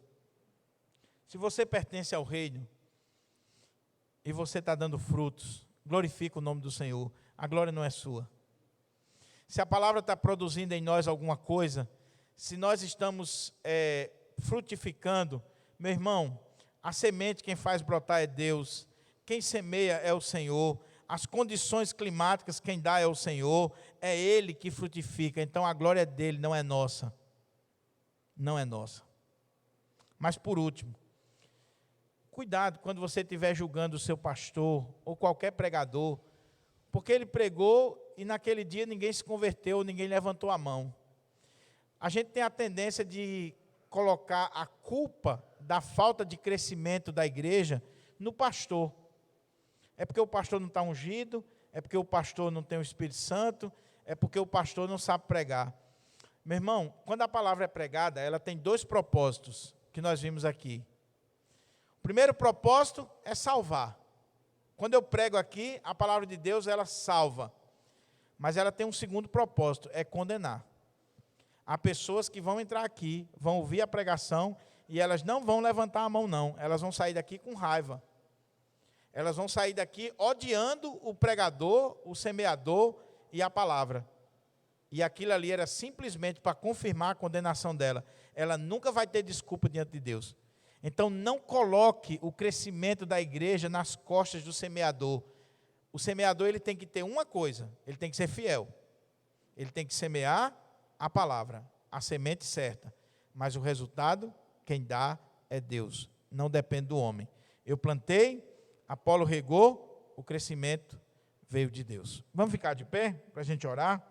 se você pertence ao reino e você está dando frutos, glorifica o nome do Senhor, a glória não é sua. Se a palavra está produzindo em nós alguma coisa, se nós estamos frutificando, meu irmão, a semente quem faz brotar é Deus, quem semeia é o Senhor, as condições climáticas quem dá é o Senhor, é Ele que frutifica, então a glória é dele, não é nossa. Não é nossa. Mas por último, cuidado quando você estiver julgando o seu pastor ou qualquer pregador, porque ele pregou e naquele dia ninguém se converteu, ninguém levantou a mão. A gente tem a tendência de colocar a culpa da falta de crescimento da igreja no pastor. É porque o pastor não está ungido, é porque o pastor não tem o Espírito Santo, é porque o pastor não sabe pregar. Meu irmão, quando a palavra é pregada, ela tem dois propósitos que nós vimos aqui. O primeiro propósito é salvar. Quando eu prego aqui, a palavra de Deus, ela salva. Mas ela tem um segundo propósito, é condenar. Há pessoas que vão entrar aqui, vão ouvir a pregação, e elas não vão levantar a mão não, elas vão sair daqui com raiva. Elas vão sair daqui odiando o pregador, o semeador e a palavra. E aquilo ali era simplesmente para confirmar a condenação dela. Ela nunca vai ter desculpa diante de Deus. Então não coloque o crescimento da igreja nas costas do semeador. O semeador ele tem que ter uma coisa, ele tem que ser fiel. Ele tem que semear a palavra, a semente certa. Mas o resultado, quem dá é Deus. Não depende do homem. Eu plantei, Apolo regou, o crescimento veio de Deus. Vamos ficar de pé para a gente orar?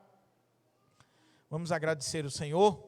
Vamos agradecer o Senhor.